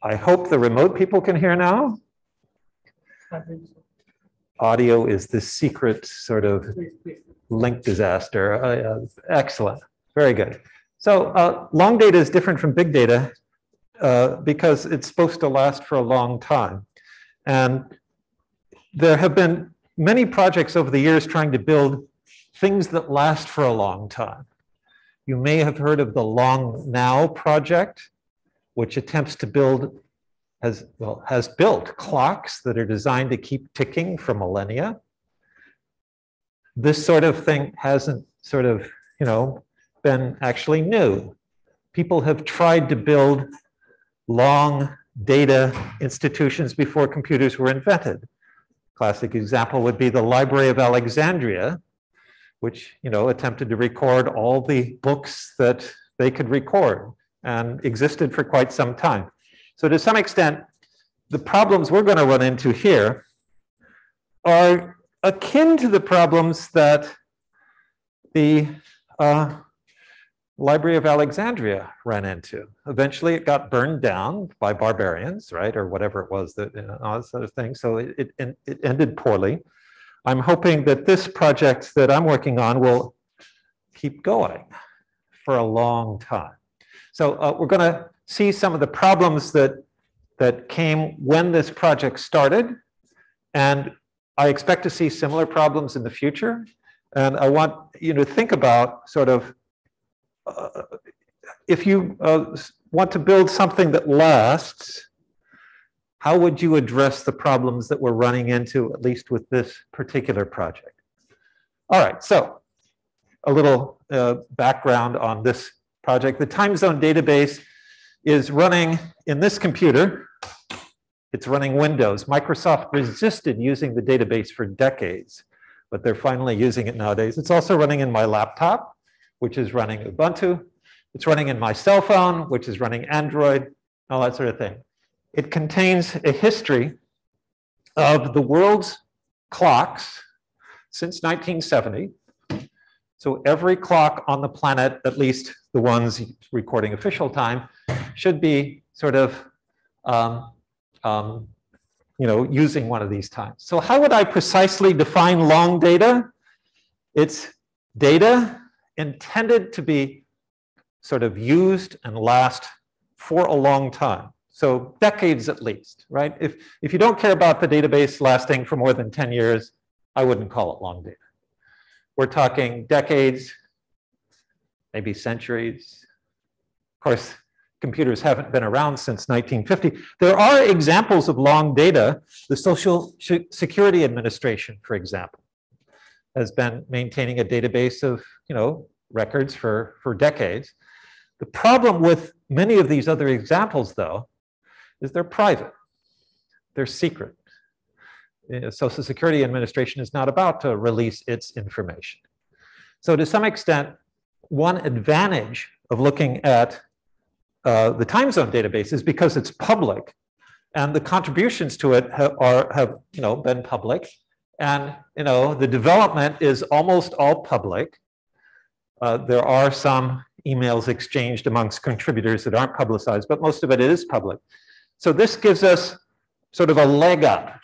I hope the remote people can hear now. Audio is the secret sort of link disaster. Excellent, very good. So long data is different from big data because it's supposed to last for a long time. And there have been many projects over the years trying to build things that last for a long time. You may have heard of the Long Now project, which attempts to build, has built clocks that are designed to keep ticking for millennia. This sort of thing hasn't sort of, been actually new. People have tried to build long data institutions before computers were invented. Classic example would be the Library of Alexandria, which attempted to record all the books that they could record and existed for quite some time. So to some extent, the problems we're going to run into here are akin to the problems that the Library of Alexandria ran into. Eventually it got burned down by barbarians, right? Or whatever it was, that all this sort of thing. So it ended poorly. I'm hoping that this project that I'm working on will keep going for a long time. So we're going to see some of the problems that came when this project started. And I expect to see similar problems in the future. And I want you to think about sort of, if you want to build something that lasts, how would you address the problems that we're running into, at least with this particular project? All right, so a little background on this project. The time zone database is running in this computer. It's running Windows. Microsoft resisted using the database for decades, but they're finally using it nowadays. It's also running in my laptop, which is running Ubuntu. It's running in my cell phone, which is running Android, all that sort of thing. It contains a history of the world's clocks since 1970. So every clock on the planet, at least the ones recording official time, should be sort of using one of these times. So how would I precisely define long data? It's data intended to be sort of used and last for a long time. So decades at least, right? If you don't care about the database lasting for more than 10 years, I wouldn't call it long data. We're talking decades, maybe centuries. Of course, computers haven't been around since 1950. There are examples of long data. The Social Security Administration, for example, has been maintaining a database of records for decades. The problem with many of these other examples, though, is they're private. They're secret. The Social Security Administration is not about to release its information. So to some extent, one advantage of looking at the time zone database is because it's public, and the contributions to it have been public, and the development is almost all public. There are some emails exchanged amongst contributors that aren't publicized, but most of it is public. So this gives us sort of a leg up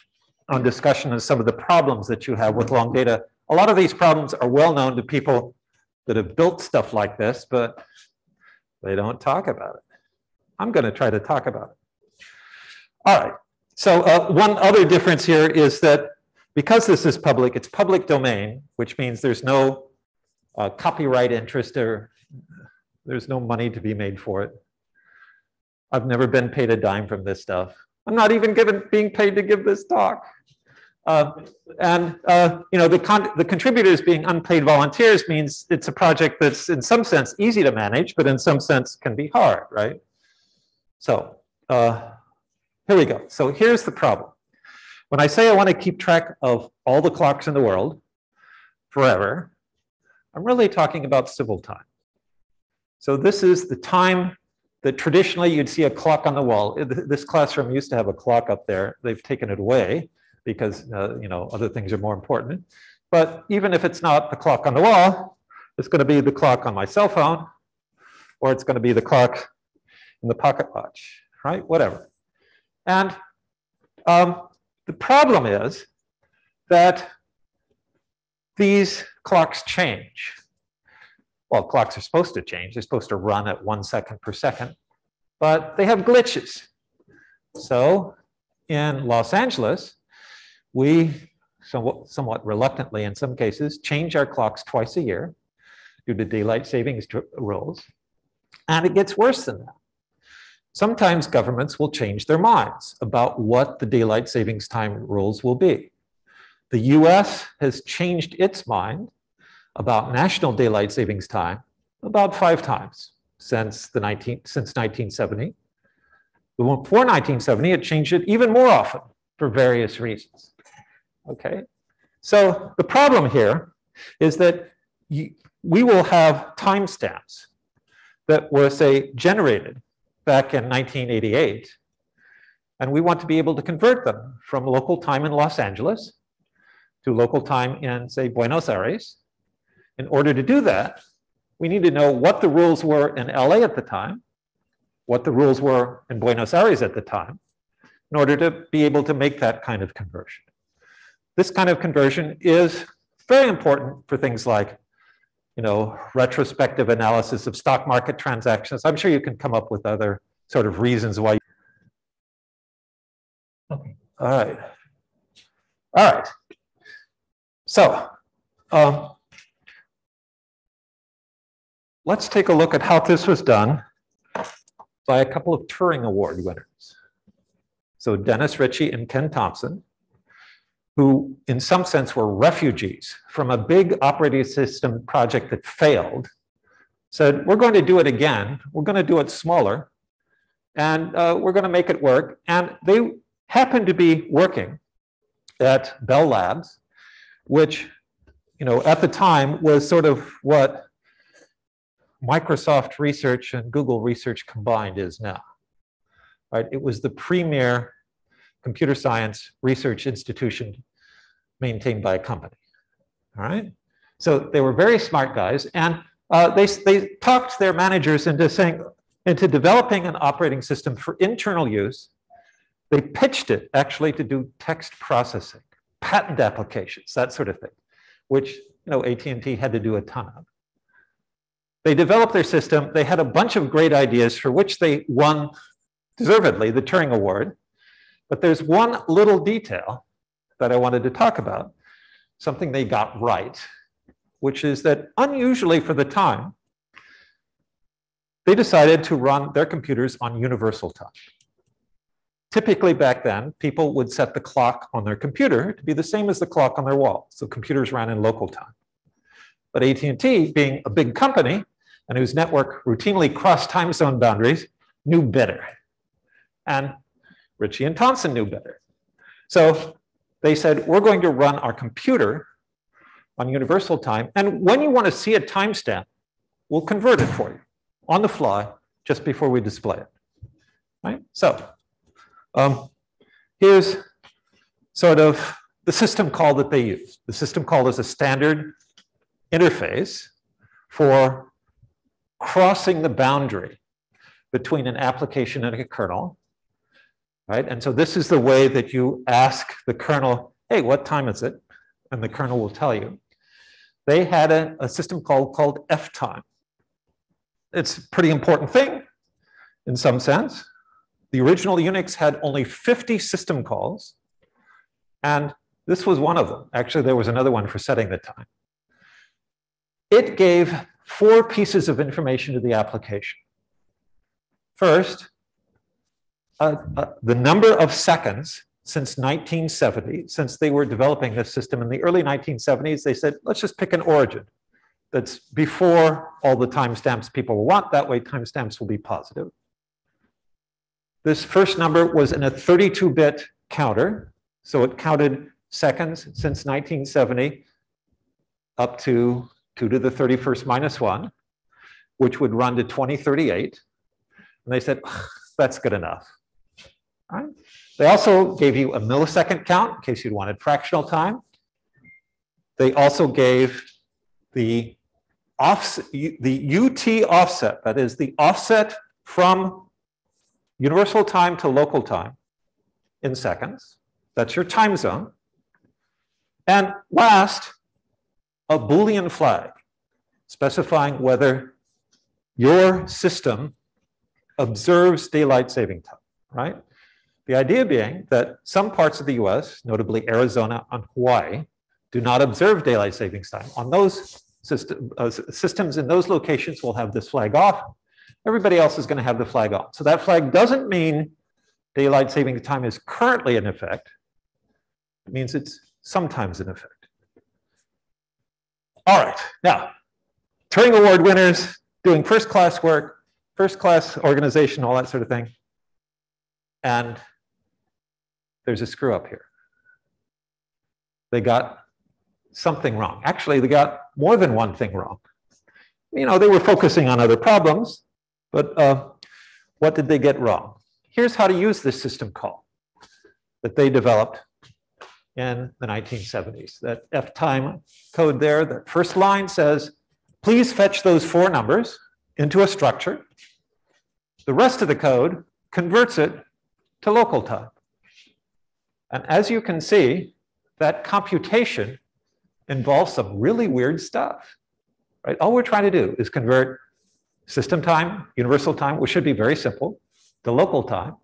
on discussion of some of the problems that you have with long data. A lot of these problems are well known to people that have built stuff like this, but they don't talk about it. I'm going to try to talk about it. All right. So one other difference here is that because this is public, it's public domain, which means there's no copyright interest, or there's no money to be made for it. I've never been paid a dime from this stuff. I'm not even being paid to give this talk. The contributors being unpaid volunteers means it's a project that's in some sense easy to manage, but in some sense can be hard, right? So here we go. So here's the problem. When I say I want to keep track of all the clocks in the world forever, I'm really talking about civil time. So this is the time that traditionally you'd see a clock on the wall. This classroom used to have a clock up there. They've taken it away because other things are more important. But even if it's not the clock on the wall, it's going to be the clock on my cell phone, or it's going to be the clock in the pocket watch, right? Whatever. And the problem is that these clocks change. Well, clocks are supposed to change. They're supposed to run at 1 second per second, but they have glitches. So in Los Angeles, we somewhat reluctantly in some cases change our clocks twice a year due to daylight savings rules. And it gets worse than that. Sometimes governments will change their minds about what the daylight savings time rules will be. The US has changed its mind about national daylight savings time about 5 times since 1970. Before 1970, it changed it even more often for various reasons. Okay, so the problem here is that we will have timestamps that were, say, generated back in 1988, and we want to be able to convert them from local time in Los Angeles to local time in, say, Buenos Aires. In order to do that, we need to know what the rules were in LA at the time, what the rules were in Buenos Aires at the time, in order to be able to make that kind of conversion. This kind of conversion is very important for things like, retrospective analysis of stock market transactions. I'm sure you can come up with other sort of reasons why. Okay. All right. All right. So let's take a look at how this was done by a couple of Turing Award winners. So Dennis Ritchie and Ken Thompson, who in some sense were refugees from a big operating system project that failed, said, we're going to do it again. We're going to do it smaller, and we're going to make it work. And they happened to be working at Bell Labs, which, at the time was sort of what Microsoft Research and Google Research combined is now. Right? It was the premier computer science research institution maintained by a company. All right. So they were very smart guys, and they talked their managers into developing an operating system for internal use. They pitched it actually to do text processing, patent applications, that sort of thing, which AT&T had to do a ton of. They developed their system. They had a bunch of great ideas for which they won deservedly the Turing Award. But there's one little detail that I wanted to talk about, something they got right, which is that unusually for the time, they decided to run their computers on universal time. Typically back then, people would set the clock on their computer to be the same as the clock on their wall. So computers ran in local time. But AT&T, being a big company and whose network routinely crossed time zone boundaries, knew better. And Ritchie and Thompson knew better. So they said, we're going to run our computer on universal time. And when you want to see a timestamp, we'll convert it for you on the fly just before we display it. Right? So here's sort of the system call that they use. The system call is a standard interface for crossing the boundary between an application and a kernel. Right? And so this is the way that you ask the kernel, hey, what time is it? And the kernel will tell you. They had a system call called F-time. It's a pretty important thing in some sense. The original Unix had only 50 system calls, and this was one of them. Actually, there was another one for setting the time. It gave 4 pieces of information to the application. First, the number of seconds since 1970, since they were developing this system in the early 1970s, they said, let's just pick an origin that's before all the timestamps people will want. That way, timestamps will be positive. This first number was in a 32-bit counter. So it counted seconds since 1970 up to 2 to the 31st minus 1, which would run to 2038. And they said, that's good enough. All right. They also gave you a millisecond count in case you wanted fractional time. They also gave the UT offset, that is the offset from universal time to local time, in seconds. That's your time zone. And last, a Boolean flag specifying whether your system observes daylight saving time, right? The idea being that some parts of the US, notably Arizona and Hawaii, do not observe daylight savings time. On those systems in those locations will have this flag off. Everybody else is going to have the flag on. So that flag doesn't mean daylight saving time is currently in effect. It means it's sometimes in effect. All right, now, Turing Award winners doing first-class work, first-class organization, all that sort of thing. And there's a screw up here. They got something wrong. Actually, they got more than one thing wrong. You know, they were focusing on other problems, but what did they get wrong? Here's how to use this system call that they developed in the 1970s. That F-time code there, that first line says, please fetch those 4 numbers into a structure. The rest of the code converts it to local time. And as you can see, that computation involves some really weird stuff, right? All we're trying to do is convert system time, universal time, which should be very simple, to local time.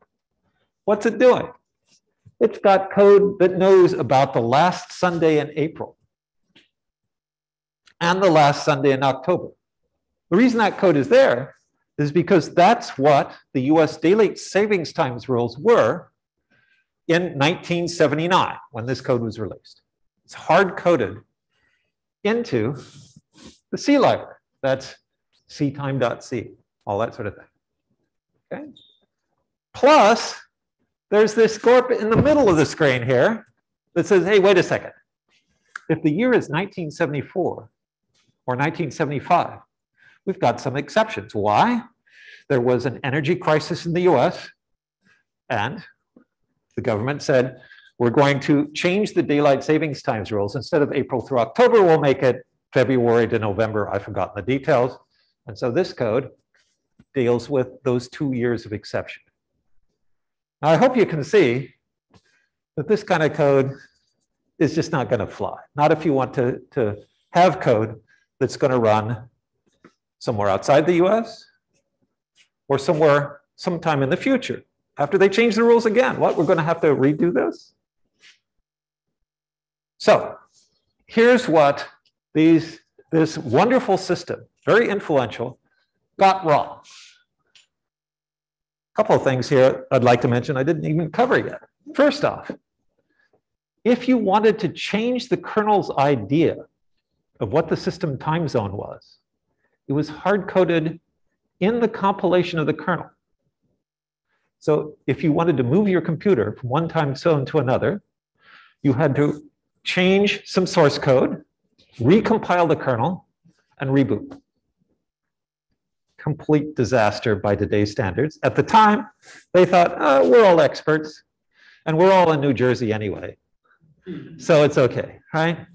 What's it doing? It's got code that knows about the last Sunday in April and the last Sunday in October. The reason that code is there is because that's what the US daylight savings times rules were in 1979 when this code was released. It's hard-coded into the C library. That's ctime.c, all that sort of thing. Okay. Plus, there's this GORP in the middle of the screen here that says, hey, wait a second. If the year is 1974 or 1975, we've got some exceptions. Why? There was an energy crisis in the US, and the government said, we're going to change the daylight savings times rules. Instead of April through October, we'll make it February to November. I've forgotten the details. And so this code deals with those 2 years of exception. Now, I hope you can see that this kind of code is just not going to fly. Not if you want to have code that's going to run somewhere outside the US or somewhere sometime in the future. After they change the rules again, what, we're going to have to redo this? So here's what this wonderful system, very influential, got wrong. A couple of things here I'd like to mention I didn't even cover yet. First off, if you wanted to change the kernel's idea of what the system time zone was, it was hard-coded in the compilation of the kernel. So if you wanted to move your computer from one time zone to another, you had to change some source code, recompile the kernel, and reboot. Complete disaster by today's standards. At the time, they thought, oh, we're all experts, and we're all in New Jersey anyway, so it's okay, right?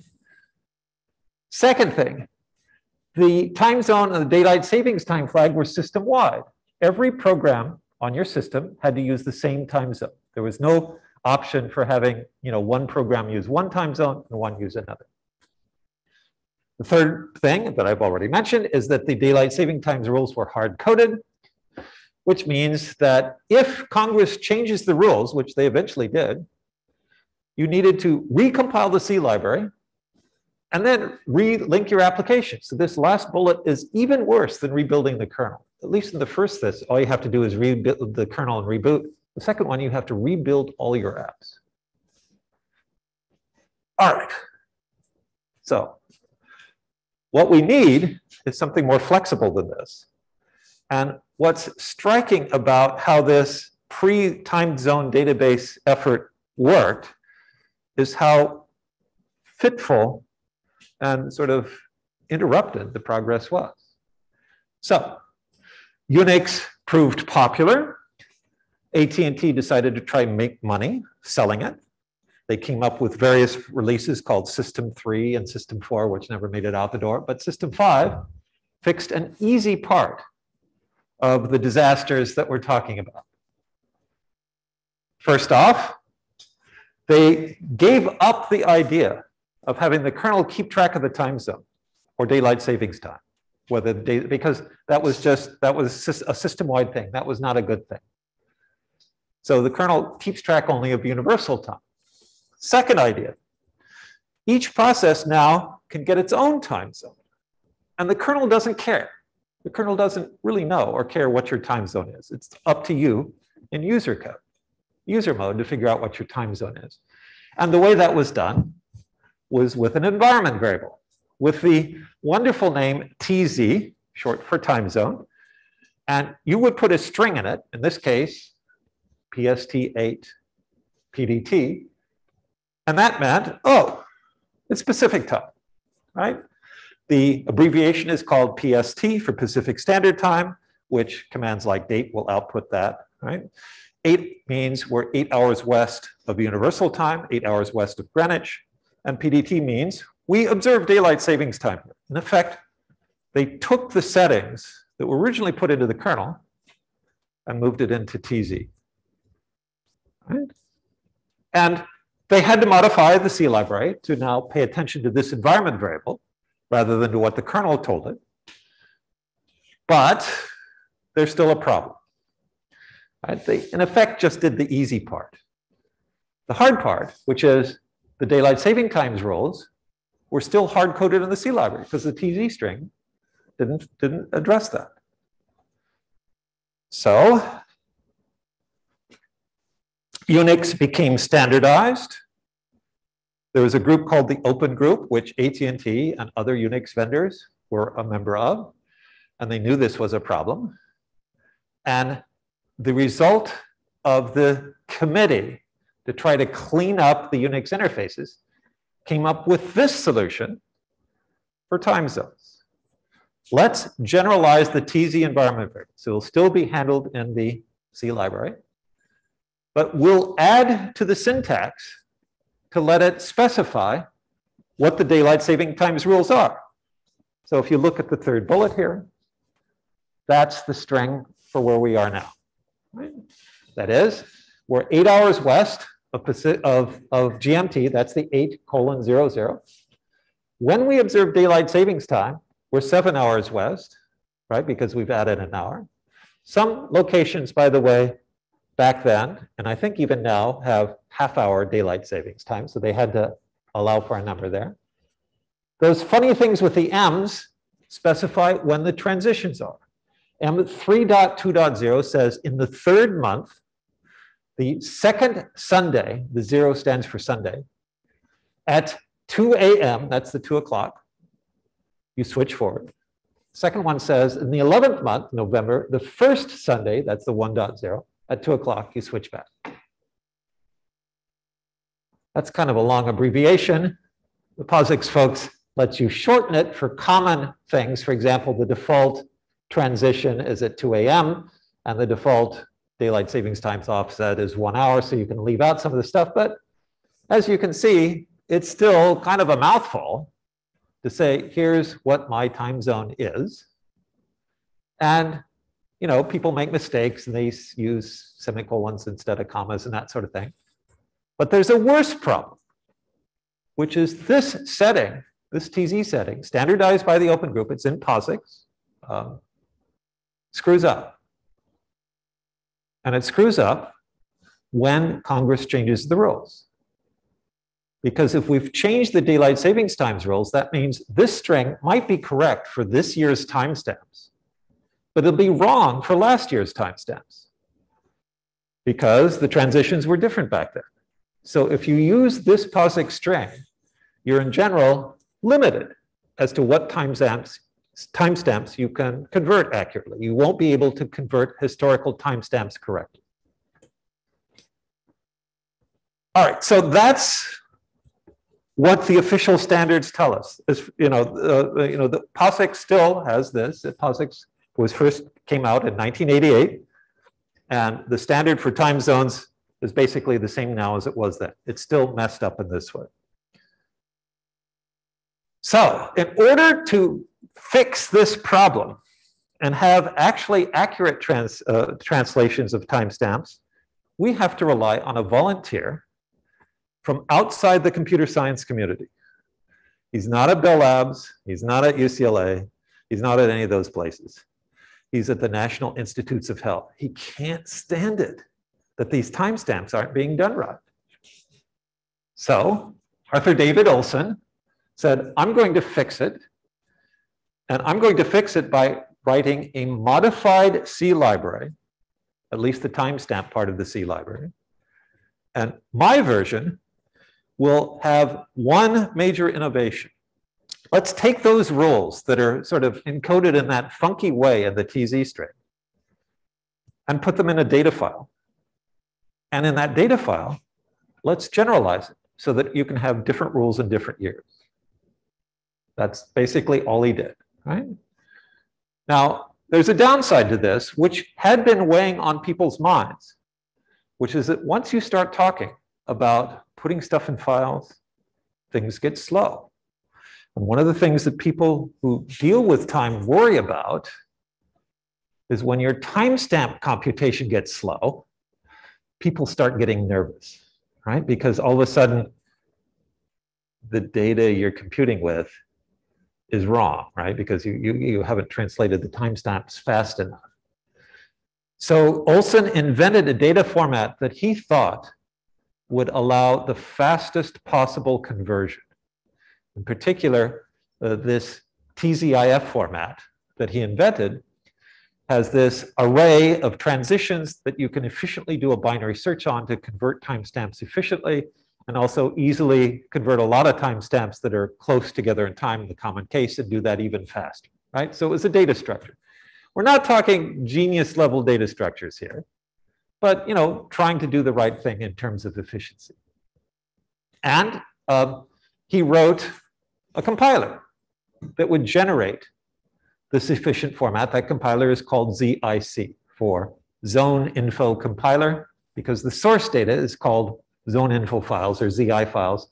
Second thing, the time zone and the daylight savings time flag were system-wide. Every program on your system had to use the same time zone. There was no option for having, one program use one time zone and one use another. The third thing that I've already mentioned is that the daylight saving times rules were hard-coded, which means that if Congress changes the rules, which they eventually did, you needed to recompile the C library and then relink your application. So this last bullet is even worse than rebuilding the kernel. At least in the first this, all you have to do is rebuild the kernel and reboot. The second one, you have to rebuild all your apps. All right. So what we need is something more flexible than this. And what's striking about how this pre-time zone database effort worked is how fitful and sort of interrupted the progress was. So Unix proved popular. AT&T decided to try and make money selling it. They came up with various releases called System 3 and System 4, which never made it out the door. But System 5 fixed an easy part of the disasters that we're talking about. First off, they gave up the idea of having the kernel keep track of the time zone or daylight savings time, because that was a system-wide thing. That was not a good thing. So the kernel keeps track only of universal time. Second idea, each process now can get its own time zone, and the kernel doesn't care. The kernel doesn't really know or care what your time zone is. It's up to you in user mode to figure out what your time zone is. And the way that was done was with an environment variable with the wonderful name TZ, short for time zone. And you would put a string in it, in this case, PST8 PDT. And that meant, oh, it's Pacific time, right? The abbreviation is called PST for Pacific Standard Time, which commands like date will output that, right? 8 means we're 8 hours west of universal time, 8 hours west of Greenwich. And PDT means we observe daylight savings time. In effect, they took the settings that were originally put into the kernel and moved it into TZ. Right? And they had to modify the C library to now pay attention to this environment variable rather than to what the kernel told it. But there's still a problem. Right? They, in effect, just did the easy part. The hard part, which is the daylight saving times rules, were still hard-coded in the C library because the TZ string didn't address that. So Unix became standardized. There was a group called the Open Group, which AT&T and other Unix vendors were a member of, and they knew this was a problem. And the result of the committee to try to clean up the Unix interfaces came up with this solution for time zones. Let's generalize the TZ environment variable. So it'll still be handled in the C library, but we'll add to the syntax to let it specify what the daylight saving times rules are. So if you look at the third bullet here, that's the string for where we are now. Right? That is, we're 8 hours west of GMT, that's the 8:00. When we observe daylight savings time, we're 7 hours west, right? Because we've added an hour. Some locations, by the way, back then, and I think even now, have half-hour daylight savings time, so they had to allow for a number there. Those funny things with the M's specify when the transitions are. M3.2.0 says in the third month, the second Sunday, the 0 stands for Sunday, at 2 a.m., that's the 2 o'clock, you switch forward. Second one says in the 11th month, November, the first Sunday, that's the 1.0, at 2 o'clock, you switch back. That's kind of a long abbreviation. The POSIX folks let you shorten it for common things. For example, the default transition is at 2 a.m. and the default daylight savings times offset is 1 hour, so you can leave out some of the stuff. But as you can see, it's still kind of a mouthful to say, here's what my time zone is. And you know, people make mistakes and they use semicolons instead of commas and that sort of thing. But there's a worse problem, which is this setting, this TZ setting, standardized by the Open Group, it's in POSIX, screws up. And it screws up when Congress changes the rules. Because if we've changed the daylight savings times rules, that means this string might be correct for this year's timestamps, but it'll be wrong for last year's timestamps because the transitions were different back then. So if you use this POSIX string, you're in general limited as to what timestamps you can convert accurately. You won't be able to convert historical timestamps correctly. All right, so that's what the official standards tell us. The POSIX still has this. POSIX came out in 1988, and the standard for time zones is basically the same now as it was then. It's still messed up in this way. So in order to fix this problem and have actually accurate translations of timestamps, we have to rely on a volunteer from outside the computer science community. He's not at Bell Labs. He's not at UCLA. He's not at any of those places. He's at the National Institutes of Health. He can't stand it that these timestamps aren't being done right. So Arthur David Olson said, I'm going to fix it. And I'm going to fix it by writing a modified C library, at least the timestamp part of the C library. And my version will have one major innovation. Let's take those rules that are sort of encoded in that funky way in the TZ string and put them in a data file. And in that data file, let's generalize it so that you can have different rules in different years. That's basically all he did, right? Now, there's a downside to this, which had been weighing on people's minds, which is that once you start talking about putting stuff in files, things get slow. And one of the things that people who deal with time worry about is when your timestamp computation gets slow, people start getting nervous, right? Because all of a sudden, the data you're computing with is wrong, right? Because you haven't translated the timestamps fast enough. So Olson invented a data format that he thought would allow the fastest possible conversion. In particular, this TZIF format that he invented has this array of transitions that you can efficiently do a binary search on to convert timestamps efficiently, and also easily convert a lot of timestamps that are close together in time in the common case and do that even faster, right? So it was a data structure. We're not talking genius level data structures here, but trying to do the right thing in terms of efficiency. And he wrote a compiler that would generate this efficient format. That compiler is called ZIC, for Zone Info Compiler, because the source data is called Zone Info files or ZI files,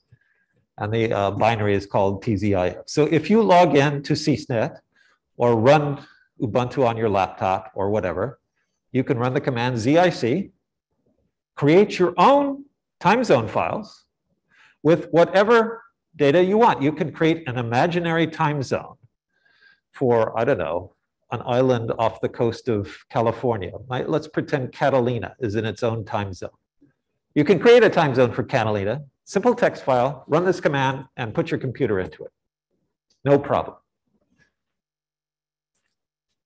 and the binary is called TZIF. So if you log in to CSNET or run Ubuntu on your laptop or whatever, you can run the command ZIC, create your own time zone files with whatever data you want. You can create an imaginary time zone for, I don't know, an island off the coast of California. Let's pretend Catalina is in its own time zone. You can create a time zone for Catalina, simple text file, run this command, and put your computer into it. No problem.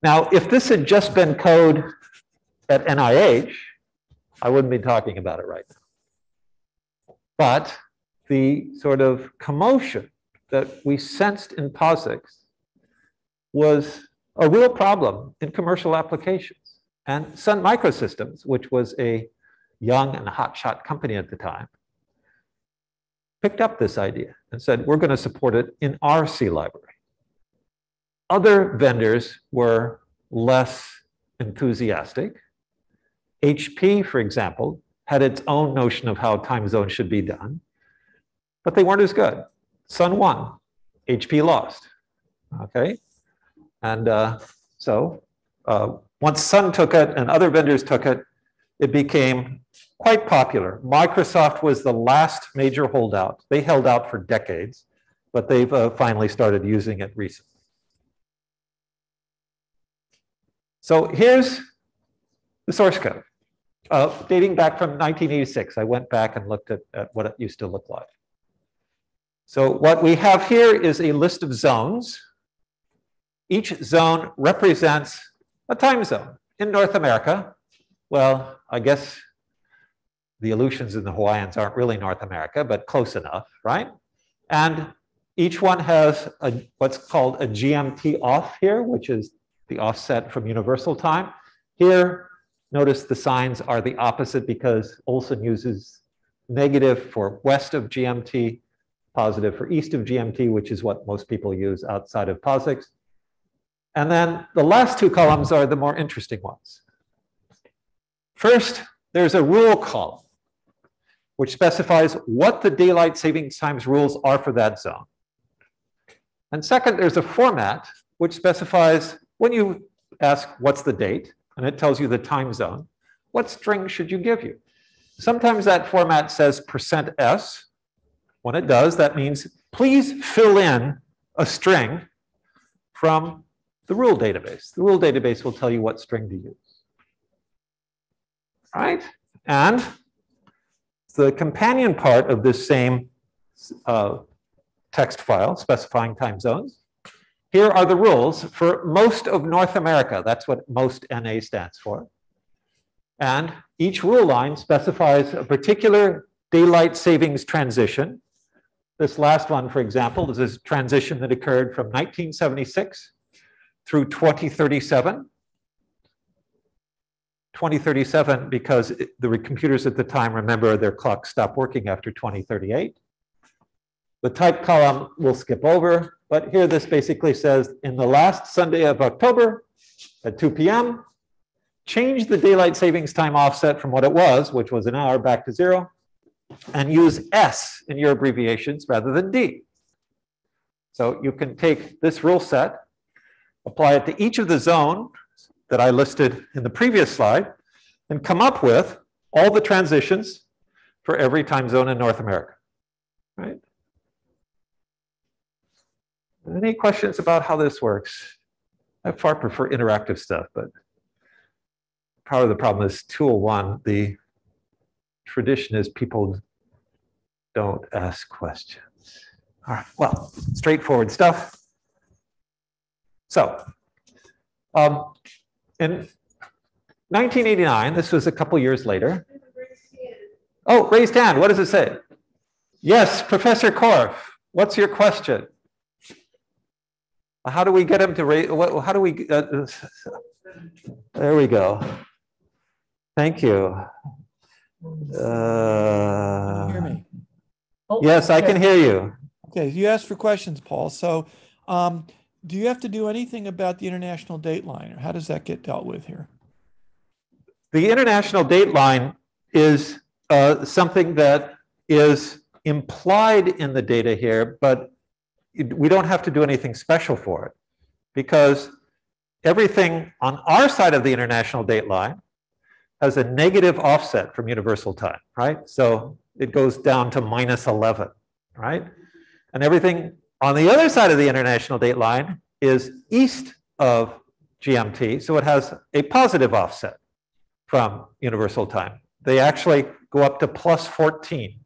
Now, if this had just been code at NIH, I wouldn't be talking about it right now. But the sort of commotion that we sensed in POSIX was a real problem in commercial applications. And Sun Microsystems, which was a young and hotshot company at the time, picked up this idea and said, we're going to support it in our C library. Other vendors were less enthusiastic. HP, for example, had its own notion of how time zones should be done, but they weren't as good. Sun won, HP lost, okay? And once Sun took it and other vendors took it, it became quite popular. Microsoft was the last major holdout. They held out for decades, but they've finally started using it recently. So here's the source code, dating back from 1986. I went back and looked at what it used to look like. So what we have here is a list of zones. Each zone represents a time zone. In North America, well, I guess the Aleutians and the Hawaiians aren't really North America, but close enough, right? And each one has what's called a GMT off here, which is the offset from universal time. Here, notice the signs are the opposite because Olson uses negative for west of GMT, positive for east of GMT, which is what most people use outside of POSIX. And then the last two columns are the more interesting ones. First, there's a rule column, which specifies what the daylight savings times rules are for that zone. And second, there's a format which specifies when you ask what's the date, and it tells you the time zone, what string should you give you? Sometimes that format says %s, When it does, that means please fill in a string from the rule database. The rule database will tell you what string to use. Right? And the companion part of this same text file specifying time zones. Here are the rules for most of North America. That's what most NA stands for. And each rule line specifies a particular daylight savings transition. This last one, for example, is this transition that occurred from 1976 through 2037. 2037 because the computers at the time, remember, their clocks stopped working after 2038. The type column we'll skip over, but here this basically says in the last Sunday of October at 2 p.m., change the daylight savings time offset from what it was, which was an hour, back to 0, and use S in your abbreviations rather than D. So you can take this rule set, apply it to each of the zones that I listed in the previous slide, and come up with all the transitions for every time zone in North America, right? Any questions about how this works? I far prefer interactive stuff, but part of the problem is 201, the tradition is people don't ask questions. All right, well, straightforward stuff. So, in 1989, this was a couple years later. Oh, raised hand, what does it say? Yes, Professor Korf, what's your question? How do we get him to raise, how do we, there we go. Thank you. Can you hear me? Yes, I can hear you. Okay, you asked for questions, Paul. So do you have to do anything about the international dateline, or how does that get dealt with here? The international dateline is something that is implied in the data here, but we don't have to do anything special for it because everything on our side of the international dateline has a negative offset from universal time, right? So it goes down to -11, right? And everything on the other side of the international dateline is east of GMT, so it has a positive offset from universal time. They actually go up to +14.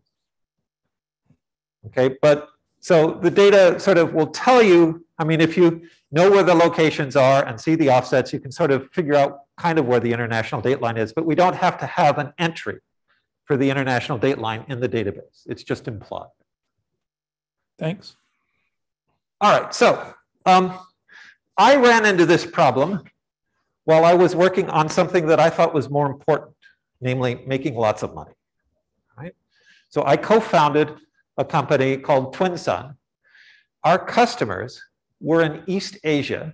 Okay, but so the data sort of will tell you, I mean, if you know where the locations are and see the offsets, you can sort of figure out kind of where the international dateline is, but we don't have to have an entry for the international dateline in the database. It's just implied. Thanks. All right, so I ran into this problem while I was working on something that I thought was more important, namely making lots of money, right? So I co-founded a company called TwinSun. Our customers were in East Asia.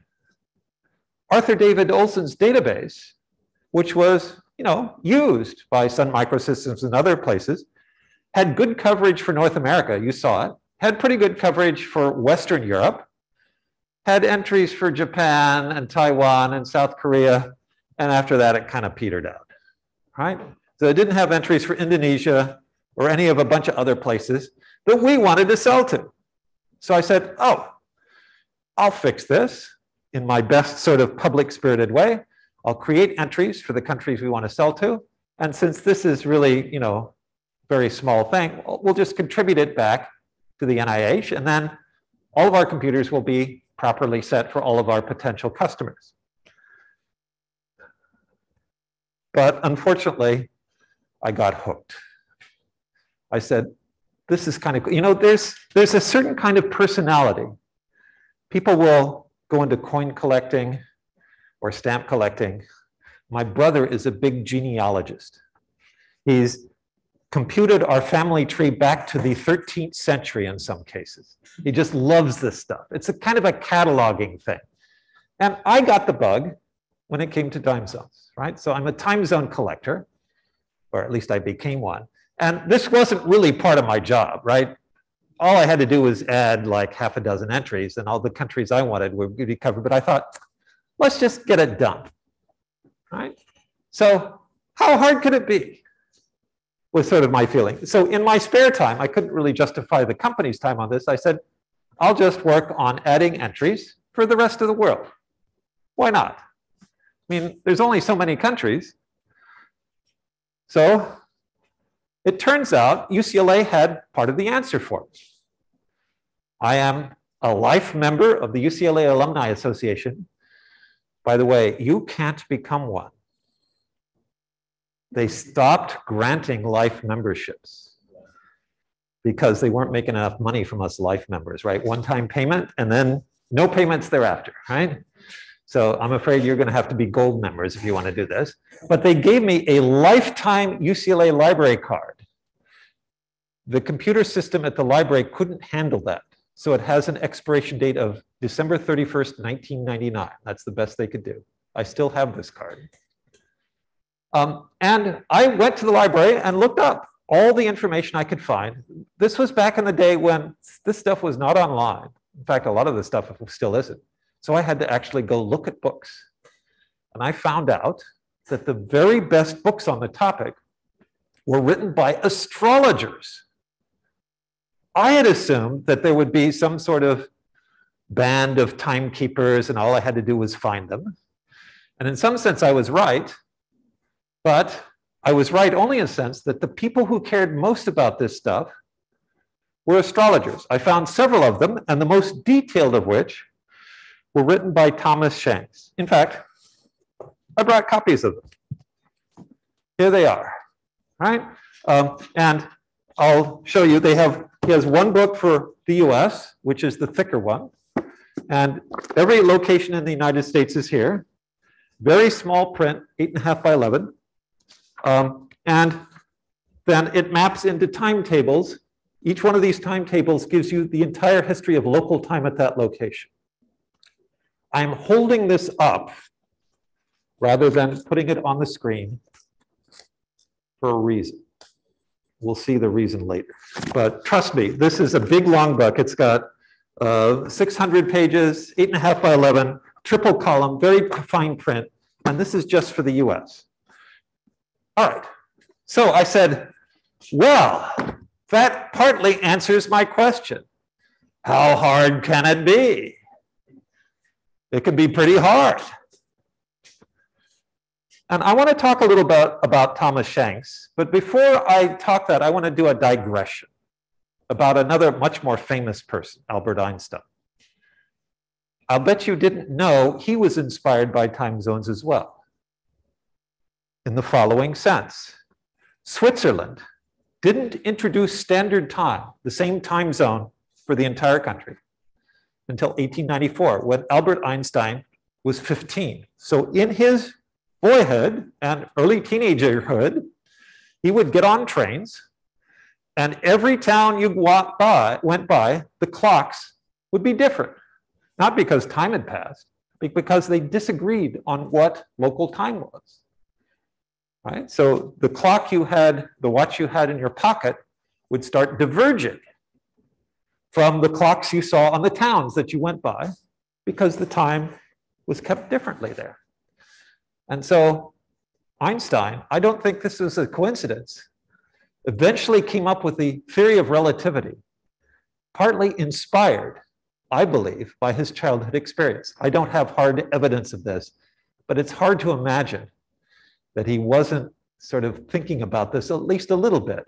Arthur David Olson's database, which was, used by Sun Microsystems and other places, had good coverage for North America. You saw it. Had pretty good coverage for Western Europe. Had entries for Japan and Taiwan and South Korea. And after that, it kind of petered out, right? So it didn't have entries for Indonesia or any of a bunch of other places that we wanted to sell to. So I said, oh, I'll fix this in my best sort of public-spirited way. I'll create entries for the countries we want to sell to. And since this is really, very small thing, we'll just contribute it back to the NIH, and then all of our computers will be properly set for all of our potential customers. But unfortunately, I got hooked. I said, this is kind of, there's a certain kind of personality. People will go into coin collecting or stamp collecting. My brother is a big genealogist. He's computed our family tree back to the 13th century in some cases. He just loves this stuff. It's a kind of a cataloging thing. And I got the bug when it came to time zones, right? So I'm a time zone collector, or at least I became one. And this wasn't really part of my job, right? All I had to do was add like half a dozen entries and all the countries I wanted would be covered. But I thought, let's just get it done, right? So how hard could it be? was sort of my feeling. So in my spare time, I couldn't really justify the company's time on this. I said, I'll just work on adding entries for the rest of the world. Why not? I mean, there's only so many countries. So it turns out UCLA had part of the answer for me. I am a life member of the UCLA Alumni Association. By the way, you can't become one. They stopped granting life memberships because they weren't making enough money from us life members, right? One-time payment and then no payments thereafter, right? So I'm afraid you're going to have to be gold members if you want to do this. But they gave me a lifetime UCLA library card. The computer system at the library couldn't handle that. So it has an expiration date of December 31st, 1999. That's the best they could do. I still have this card. And I went to the library and looked up all the information I could find. This was back in the day when this stuff was not online. In fact, a lot of the stuff still isn't. So I had to actually go look at books. And I found out that the very best books on the topic were written by astrologers. I had assumed that there would be some sort of band of timekeepers and all I had to do was find them. And in some sense, I was right. But I was right only in a sense that the people who cared most about this stuff were astrologers. I found several of them, and the most detailed of which were written by Thomas Shanks. In fact, I brought copies of them. Here they are, right? And I'll show you, he has one book for the US, which is the thicker one. And every location in the United States is here. Very small print, 8.5 by 11. And then it maps into timetables. Each one of these timetables gives you the entire history of local time at that location. I'm holding this up rather than putting it on the screen for a reason. We'll see the reason later. But trust me, this is a big, long book. It's got 600 pages, 8.5 by 11, triple column, very fine print. And this is just for the US. All right. So I said, well, that partly answers my question. How hard can it be? It can be pretty hard. And I want to talk a little bit about Thomas Shanks. But before I talk that, I want to do a digression about another much more famous person, Albert Einstein. I'll bet you didn't know he was inspired by time zones as well. In the following sense, Switzerland didn't introduce standard time, the same time zone for the entire country, until 1894, when Albert Einstein was 15. So in his boyhood and early teenagerhood, he would get on trains, and every town you went by, the clocks would be different. Not because time had passed, but because they disagreed on what local time was. Right? So the clock you had, the watch you had in your pocket would start diverging from the clocks you saw on the towns that you went by because the time was kept differently there. And so Einstein, I don't think this is a coincidence, eventually came up with the theory of relativity, partly inspired, I believe, by his childhood experience. I don't have hard evidence of this, but it's hard to imagine that he wasn't sort of thinking about this at least a little bit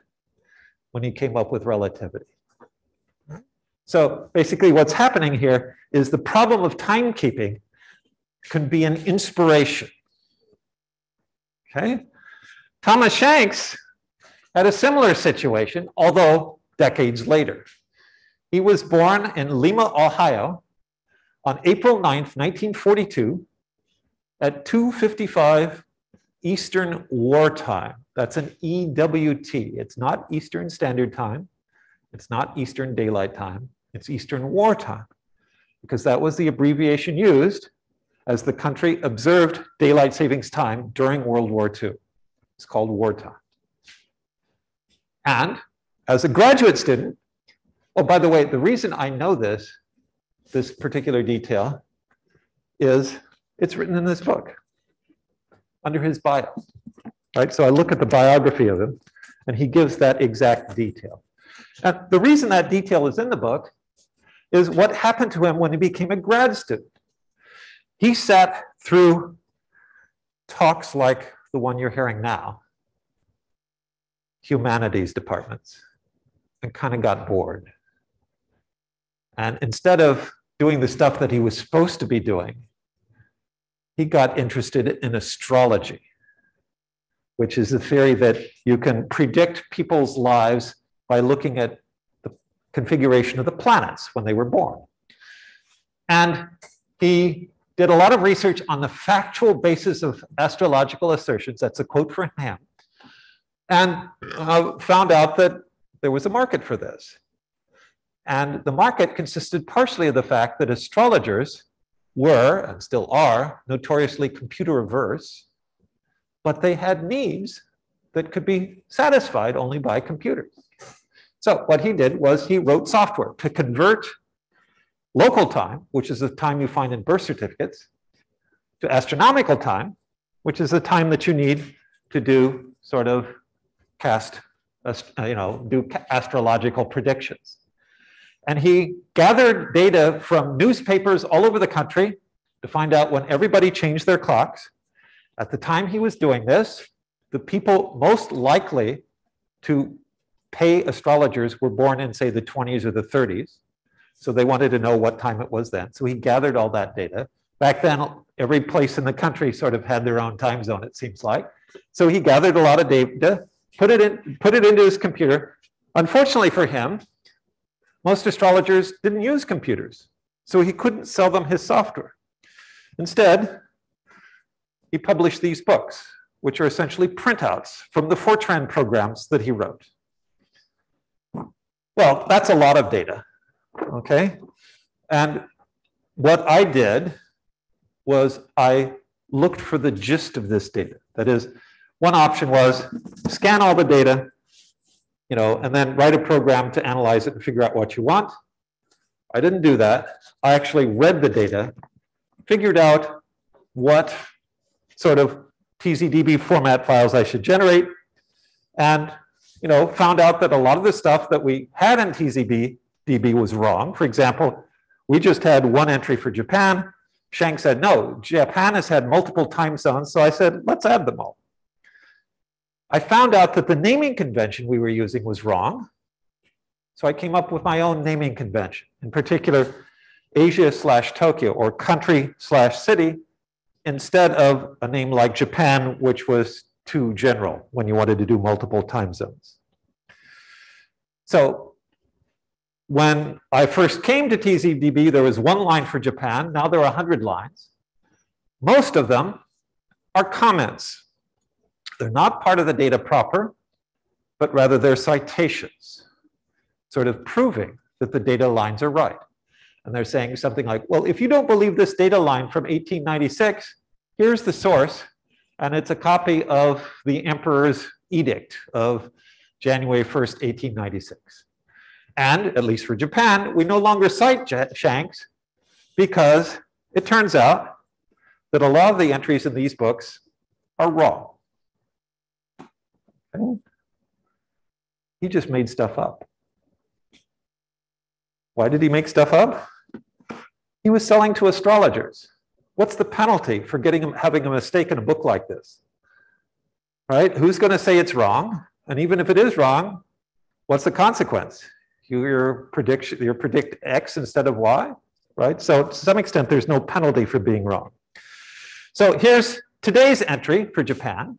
when he came up with relativity. So basically what's happening here is the problem of timekeeping can be an inspiration. Okay? Thomas Shanks had a similar situation, although decades later. He was born in Lima, Ohio on April 9th, 1942 at 2:55 Eastern War Time. That's an EWT. It's not Eastern Standard Time. It's not Eastern Daylight Time. It's Eastern War Time, because that was the abbreviation used as the country observed daylight savings time during World War II. It's called wartime. And as a graduate student, oh, by the way, the reason I know this particular detail is it's written in this book under his bio, right? So I look at the biography of him, And he gives that exact detail. And the reason that detail is in the book is what happened to him when he became a grad student. He sat through talks like the one you're hearing now, humanities departments, and kind of got bored. And instead of doing the stuff that he was supposed to be doing, he got interested in astrology, which is the theory that you can predict people's lives by looking at the configuration of the planets when they were born. And he did a lot of research on the factual basis of astrological assertions. That's a quote from him. And found out that there was a market for this. And the market consisted partially of the fact that astrologers were, and still are, notoriously computer averse, but they had needs that could be satisfied only by computers. So what he did was he wrote software to convert local time, which is the time you find in birth certificates, to astronomical time, which is the time that you need to do sort of do astrological predictions. And he gathered data from newspapers all over the country to find out when everybody changed their clocks. At the time he was doing this, the people most likely to pay astrologers were born in, say, the 20s or the 30s. So they wanted to know what time it was then. So he gathered all that data. Back then, every place in the country sort of had their own time zone, it seems like. So he gathered a lot of data, put it into his computer. Unfortunately for him, most astrologers didn't use computers, so he couldn't sell them his software. Instead, he published these books, which are essentially printouts from the Fortran programs that he wrote. Well, that's a lot of data, okay? And what I did was I looked for the gist of this data. That is, one option was scan all the data, and then write a program to analyze it and figure out what you want. I didn't do that. I actually read the data, figured out what sort of TZDB format files I should generate, and found out that a lot of the stuff that we had in TZDB was wrong. For example, we just had one entry for Japan. Shank said, no, Japan has had multiple time zones. So I said, let's add them all. I found out that the naming convention we were using was wrong. So I came up with my own naming convention, in particular, Asia/Tokyo, or country/city, instead of a name like Japan, which was too general when you wanted to do multiple time zones. So when I first came to TZDB, there was one line for Japan. Now there are 100 lines. Most of them are comments. They're not part of the data proper, but rather they're citations, sort of proving that the data lines are right. And they're saying something like, well, if you don't believe this data line from 1896, here's the source, and it's a copy of the emperor's edict of January 1st, 1896. And at least for Japan, we no longer cite Shanks because it turns out that a lot of the entries in these books are wrong. He just made stuff up. Why did he make stuff up? He was selling to astrologers. What's the penalty for having a mistake in a book like this? Right? Who's going to say it's wrong? And even if it is wrong, what's the consequence? You predict X instead of Y, right? So to some extent, there's no penalty for being wrong. So here's today's entry for Japan.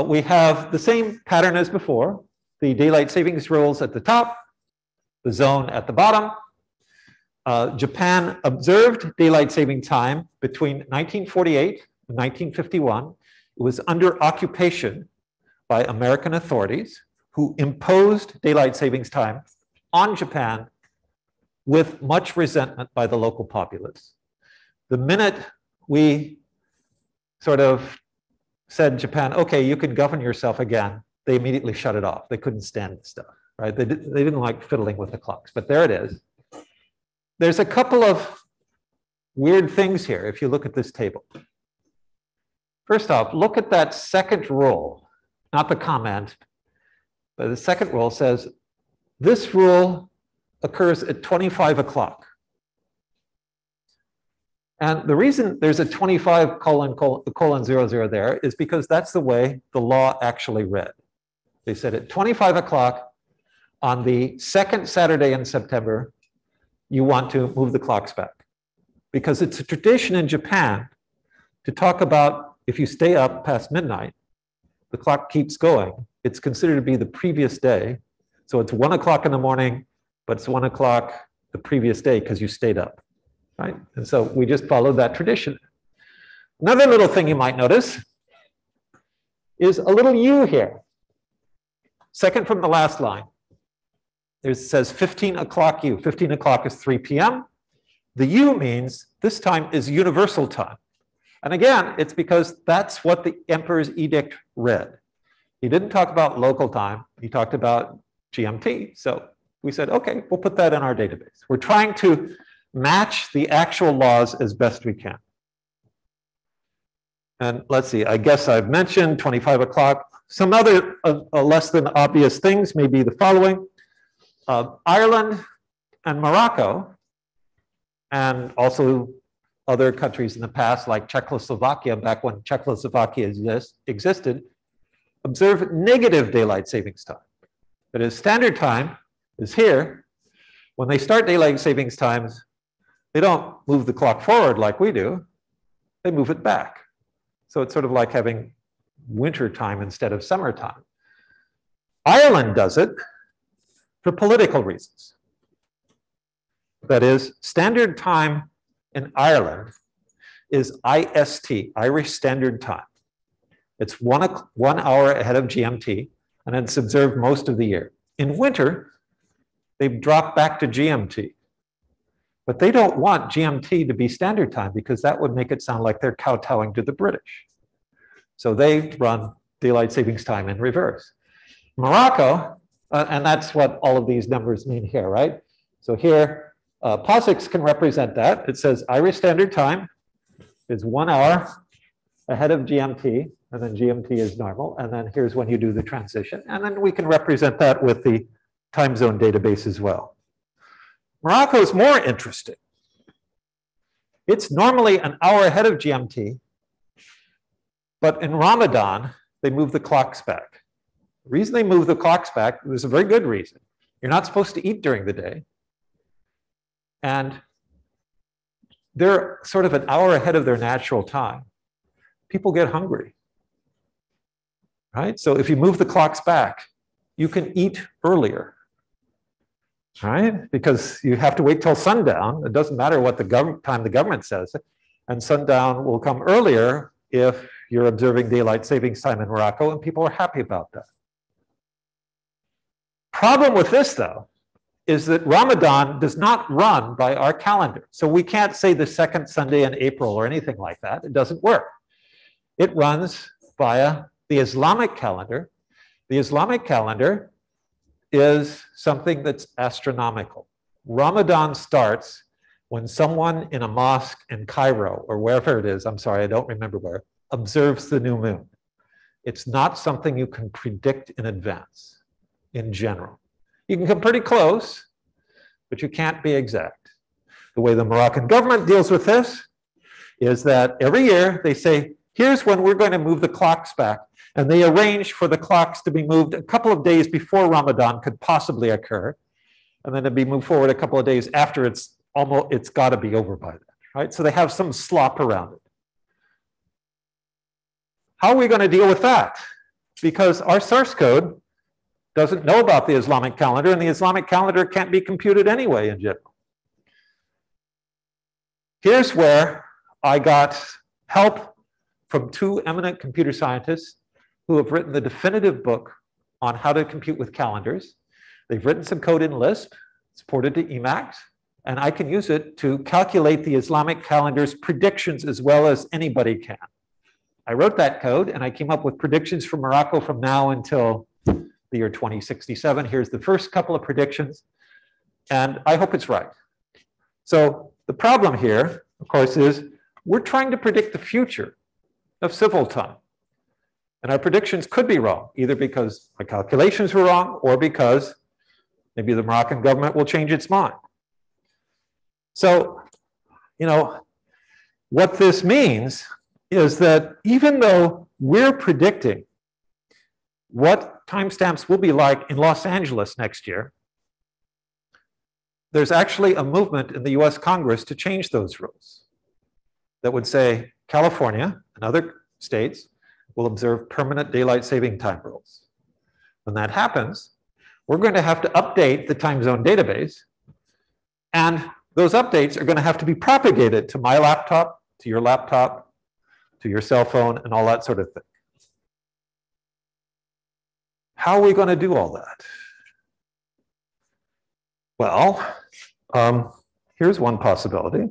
We have the same pattern as before, the daylight savings rules at the top, the zone at the bottom. Japan observed daylight saving time between 1948 and 1951. It was under occupation by American authorities who imposed daylight savings time on Japan with much resentment by the local populace. The minute we sort of said, Japan, okay, you can govern yourself again, they immediately shut it off. They couldn't stand the stuff, right? They didn't like fiddling with the clocks, but there it is. There's a couple of weird things here if you look at this table. First off, look at that second row. not the comment, but the second rule says this rule occurs at 25 o'clock. And the reason there's a 25::00 there is because that's the way the law actually read. They said at 25 o'clock on the second Saturday in September, you want to move the clocks back. Because it's a tradition in Japan to talk about if you stay up past midnight, the clock keeps going. It's considered to be the previous day. So it's 1 o'clock in the morning, but it's 1 o'clock the previous day because you stayed up, right? And so we just followed that tradition. Another little thing you might notice is a little U here. Second from the last line. It says 15 o'clock U. 15 o'clock is 3 p.m. The U means this time is universal time. And again, it's because that's what the emperor's edict read. He didn't talk about local time. He talked about GMT. So we said, okay, we'll put that in our database. We're trying to match the actual laws as best we can. And let's see, I guess I've mentioned 25 o'clock. Some other less than obvious things may be the following. Ireland and Morocco, and also other countries in the past, like Czechoslovakia, back when Czechoslovakia existed, observe negative daylight savings time. That is, standard time is here. When they start daylight savings times, they don't move the clock forward like we do. They move it back. So it's sort of like having winter time instead of summertime. Ireland does it for political reasons. That is, standard time in Ireland is IST, Irish Standard Time. It's 1 hour ahead of GMT, and it's observed most of the year. In winter, they've dropped back to GMT. But they don't want GMT to be standard time because that would make it sound like they're kowtowing to the British. So they run daylight savings time in reverse. Morocco, and that's what all of these numbers mean here, right? So here, POSIX can represent that. It says Irish Standard Time is 1 hour ahead of GMT, and then GMT is normal, and then here's when you do the transition. And then we can represent that with the time zone database as well. Morocco is more interesting. It's normally an hour ahead of GMT, but in Ramadan, they move the clocks back. The reason they move the clocks back, there's a very good reason. You're not supposed to eat during the day. And they're sort of an hour ahead of their natural time. People get hungry, right? So if you move the clocks back, you can eat earlier, right? Because you have to wait till sundown. It doesn't matter what time the government says. And sundown will come earlier if you're observing daylight savings time in Morocco, and people are happy about that. Problem with this, though, is that Ramadan does not run by our calendar. So we can't say the second Sunday in April or anything like that. It doesn't work. It runs via the Islamic calendar. The Islamic calendar is something that's astronomical. Ramadan starts when someone in a mosque in Cairo, or wherever it is, I'm sorry, I don't remember where, observes the new moon. It's not something you can predict in advance, in general. You can come pretty close, but you can't be exact. The way the Moroccan government deals with this is that every year they say, here's when we're going to move the clocks back. And they arrange for the clocks to be moved a couple of days before Ramadan could possibly occur. And then to be moved forward a couple of days after it's got to be over by then, right? So they have some slop around it. How are we going to deal with that? Because our source code doesn't know about the Islamic calendar, and the Islamic calendar can't be computed anyway in general. Here's where I got help from two eminent computer scientists who have written the definitive book on how to compute with calendars. They've written some code in Lisp, it's ported to Emacs, and I can use it to calculate the Islamic calendar's predictions as well as anybody can. I wrote that code, and I came up with predictions for Morocco from now until the year 2067. Here's the first couple of predictions, and I hope it's right. So the problem here, of course, is we're trying to predict the future of civil time. And our predictions could be wrong, either because my calculations were wrong or because maybe the Moroccan government will change its mind. So, what this means is that even though we're predicting what timestamps will be like in Los Angeles next year, there's actually a movement in the US Congress to change those rules that would say California and other states will observe permanent daylight saving time rules. When that happens, we're going to have to update the time zone database, and those updates are going to have to be propagated to my laptop, to your laptop, to your cell phone, and all that sort of thing. How are we going to do all that? Well, here's one possibility.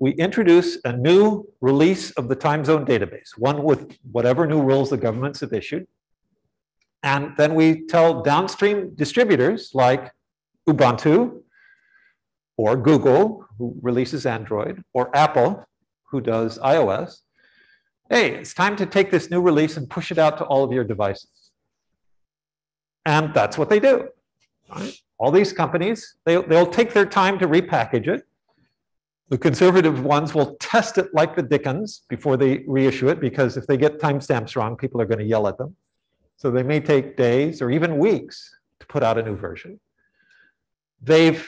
We introduce a new release of the time zone database, one with whatever new rules the governments have issued. And then we tell downstream distributors like Ubuntu or Google, who releases Android, or Apple, who does iOS, hey, it's time to take this new release and push it out to all of your devices. And that's what they do. Right? All these companies, they'll take their time to repackage it. The conservative ones will test it like the dickens before they reissue it, because if they get timestamps wrong, people are going to yell at them. So they may take days or even weeks to put out a new version. They've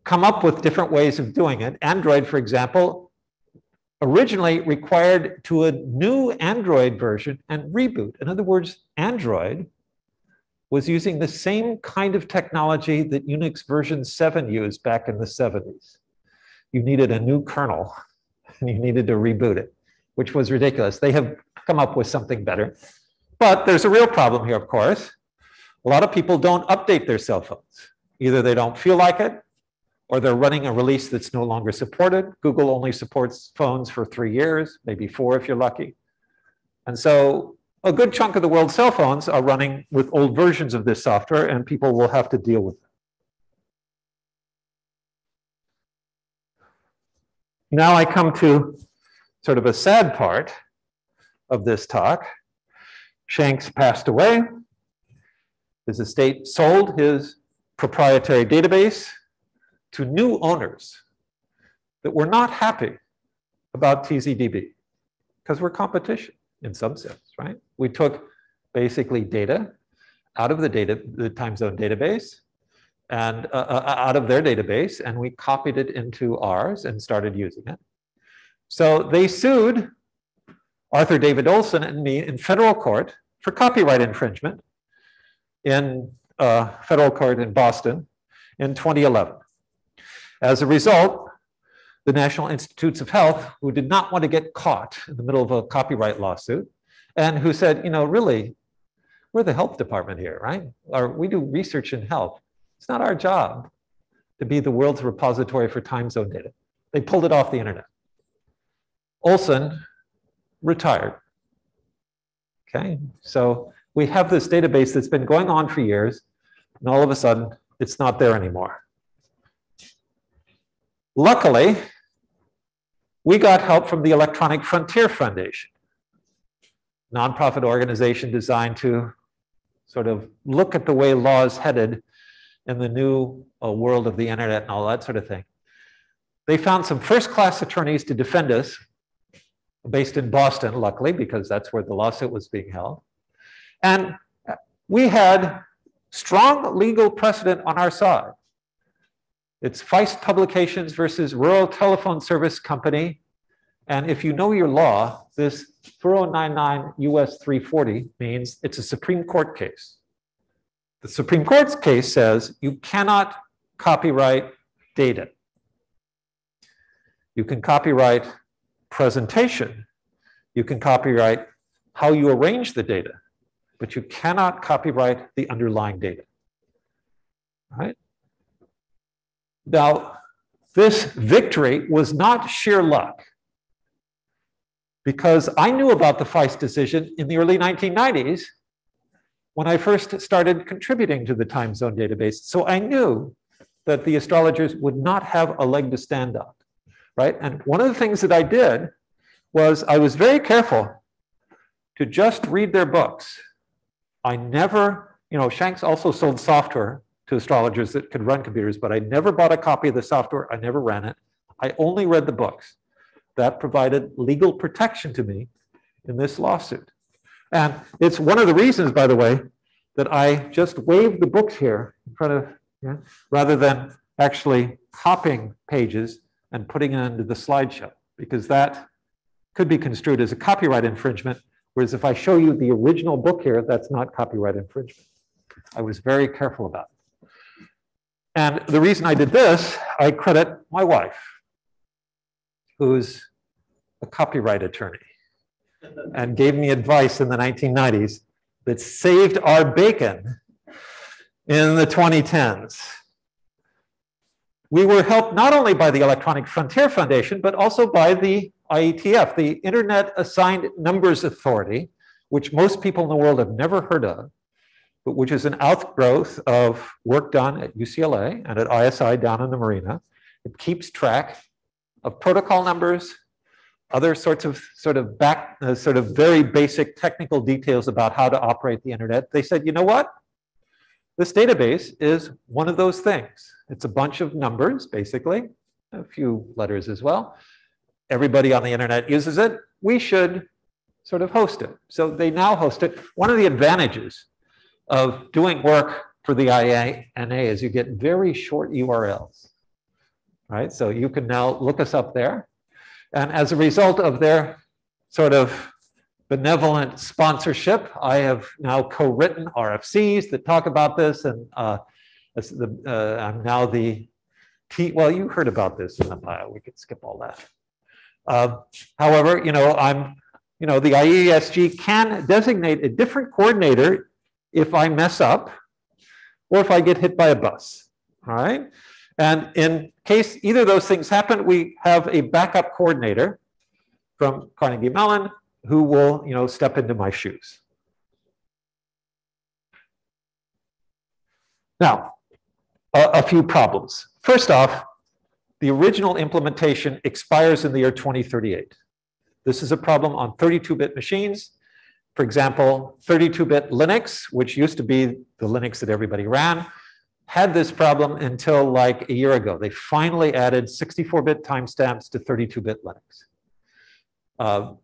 come up with different ways of doing it. Android, for example, originally required to a new Android version and reboot. In other words, Android was using the same kind of technology that Unix version 7 used back in the 70s. You needed a new kernel, and you needed to reboot it, which was ridiculous. They have come up with something better. But there's a real problem here, of course. A lot of people don't update their cell phones. Either they don't feel like it, or they're running a release that's no longer supported. Google only supports phones for 3 years, maybe 4 if you're lucky. And so a good chunk of the world's cell phones are running with old versions of this software, and people will have to deal with it. Now I come to sort of a sad part of this talk. Shanks passed away. His estate sold his proprietary database to new owners that were not happy about TZDB, because we're competition in some sense, right? We took basically data out of the time zone database and out of their database, and we copied it into ours and started using it. So they sued Arthur David Olson and me in federal court for copyright infringement in federal court in Boston in 2011. As a result, the National Institutes of Health, who did not want to get caught in the middle of a copyright lawsuit, and who said, really, we're the health department here, right? Or we do research in health. It's not our job to be the world's repository for time zone data. They pulled it off the internet. Olson retired. Okay, so we have this database that's been going on for years, and all of a sudden, it's not there anymore. Luckily, we got help from the Electronic Frontier Foundation, nonprofit organization designed to sort of look at the way law is headed in the new world of the internet and all that sort of thing. They found some first-class attorneys to defend us, based in Boston, luckily, because that's where the lawsuit was being held. And we had strong legal precedent on our side. It's Feist Publications versus Rural Telephone Service Company. And if you know your law, this 4099 US 340 means it's a Supreme Court case. The Supreme Court's case says you cannot copyright data. You can copyright presentation. You can copyright how you arrange the data, but you cannot copyright the underlying data. Right? Now, this victory was not sheer luck, because I knew about the Feist decision in the early 1990s when I first started contributing to the time zone database. So I knew that the astrologers would not have a leg to stand on, right? And one of the things that I did was I was very careful to just read their books. I never, Shanks also sold software to astrologers that could run computers, but I never bought a copy of the software. I never ran it. I only read the books. That provided legal protection to me in this lawsuit. And it's one of the reasons, by the way, that I just waved the books here in front of, rather than actually copying pages and putting it into the slideshow, because that could be construed as a copyright infringement, whereas if I show you the original book here, that's not copyright infringement. I was very careful about it. And the reason I did this, I credit my wife, who's a copyright attorney, and gave me advice in the 1990s that saved our bacon in the 2010s. We were helped not only by the Electronic Frontier Foundation, but also by the IETF, the Internet Assigned Numbers Authority, which most people in the world have never heard of, but which is an outgrowth of work done at UCLA and at ISI down in the Marina. It keeps track of protocol numbers, other sorts of sort of very basic technical details about how to operate the internet. They said, you know what? This database is one of those things. It's a bunch of numbers, basically, a few letters as well. Everybody on the internet uses it. We should sort of host it. So they now host it. One of the advantages of doing work for the IANA is you get very short URLs, right? So you can now look us up there. And as a result of their sort of benevolent sponsorship, I have now co-written RFCs that talk about this, and I'm now the well, you heard about this in the bio. We could skip all that. However, the IESG can designate a different coordinator if I mess up or if I get hit by a bus. All right. And in case either of those things happen, we have a backup coordinator from Carnegie Mellon who will, step into my shoes. Now, a few problems. First off, the original implementation expires in the year 2038. This is a problem on 32-bit machines. For example, 32-bit Linux, which used to be the Linux that everybody ran, had this problem until like a year ago. They finally added 64-bit timestamps to 32-bit Linux.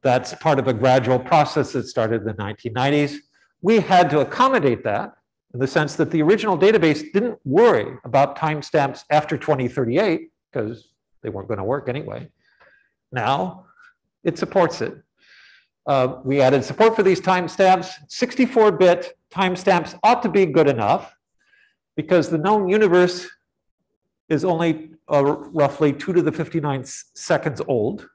That's part of a gradual process that started in the 1990s. We had to accommodate that in the sense that the original database didn't worry about timestamps after 2038 because they weren't going to work anyway. Now it supports it. We added support for these timestamps. 64-bit timestamps ought to be good enough because the known universe is only roughly 2 to the 59 seconds old,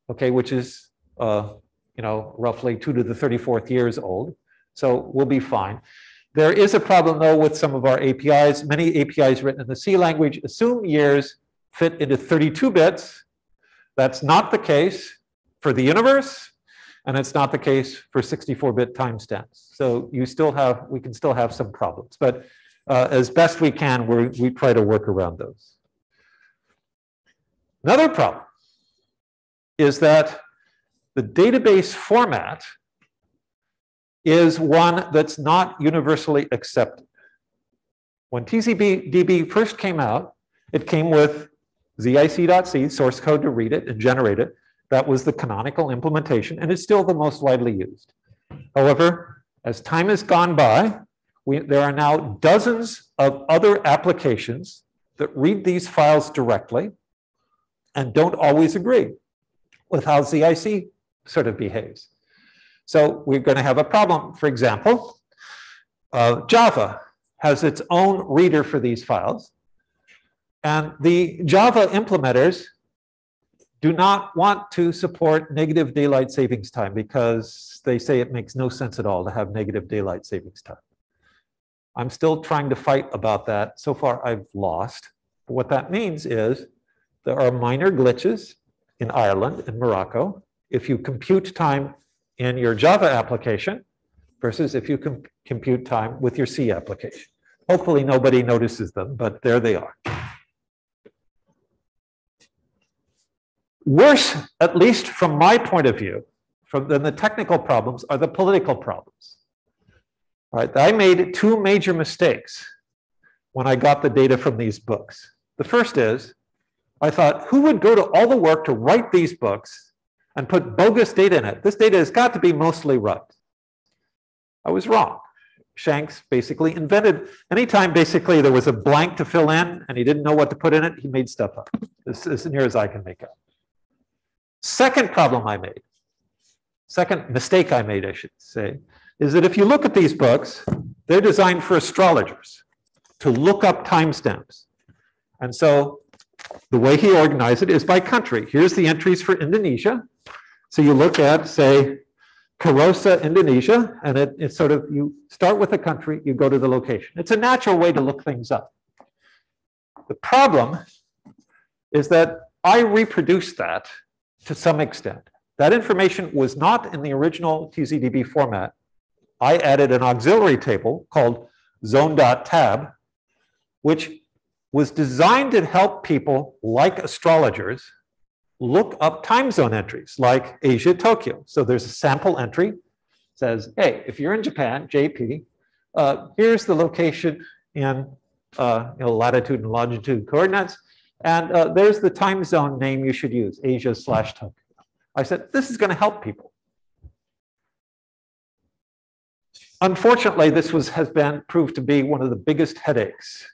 okay, which is roughly 2 to the 34th years old. So we'll be fine. There is a problem though with some of our APIs. Many APIs written in the C language assume years fit into 32 bits. That's not the case for the universe, and it's not the case for 64-bit timestamps. So we can still have some problems, but as best we can, we try to work around those. Another problem is that the database format is one that's not universally accepted. When TCDB first came out, it came with zic.c, source code to read it and generate it. That was the canonical implementation, and it's still the most widely used. However, as time has gone by, there are now dozens of other applications that read these files directly and don't always agree with how ZIC sort of behaves. So we're going to have a problem. For example, Java has its own reader for these files, and the Java implementers do not want to support negative daylight savings time because they say it makes no sense at all to have negative daylight savings time. I'm still trying to fight about that. So far, I've lost. But what that means is there are minor glitches in Ireland and Morocco if you compute time in your Java application versus if you compute time with your C application. Hopefully, nobody notices them, but there they are. Worse, at least from my point of view, than the technical problems are the political problems. All right, I made two major mistakes when I got the data from these books. The first is, I thought, who would go to all the work to write these books and put bogus data in it? This data has got to be mostly right. I was wrong. Shanks basically invented, anytime basically there was a blank to fill in and he didn't know what to put in it, he made stuff up. This is as near as I can make out. Second problem I made, second mistake I made, I should say, is that if you look at these books, they're designed for astrologers to look up timestamps. And so the way he organized it is by country. Here's the entries for Indonesia. So you look at, say, Karosa, Indonesia, and it's sort of, you start with a country, you go to the location. It's a natural way to look things up. The problem is that I reproduced that to some extent. That information was not in the original TZDB format. I added an auxiliary table called zone.tab, which was designed to help people like astrologers look up time zone entries like Asia, Tokyo. So there's a sample entry, says, hey, if you're in Japan, JP, here's the location in latitude and longitude coordinates, and there's the time zone name you should use, Asia/Tokyo. I said, this is going to help people. Unfortunately, this has been proved to be one of the biggest headaches,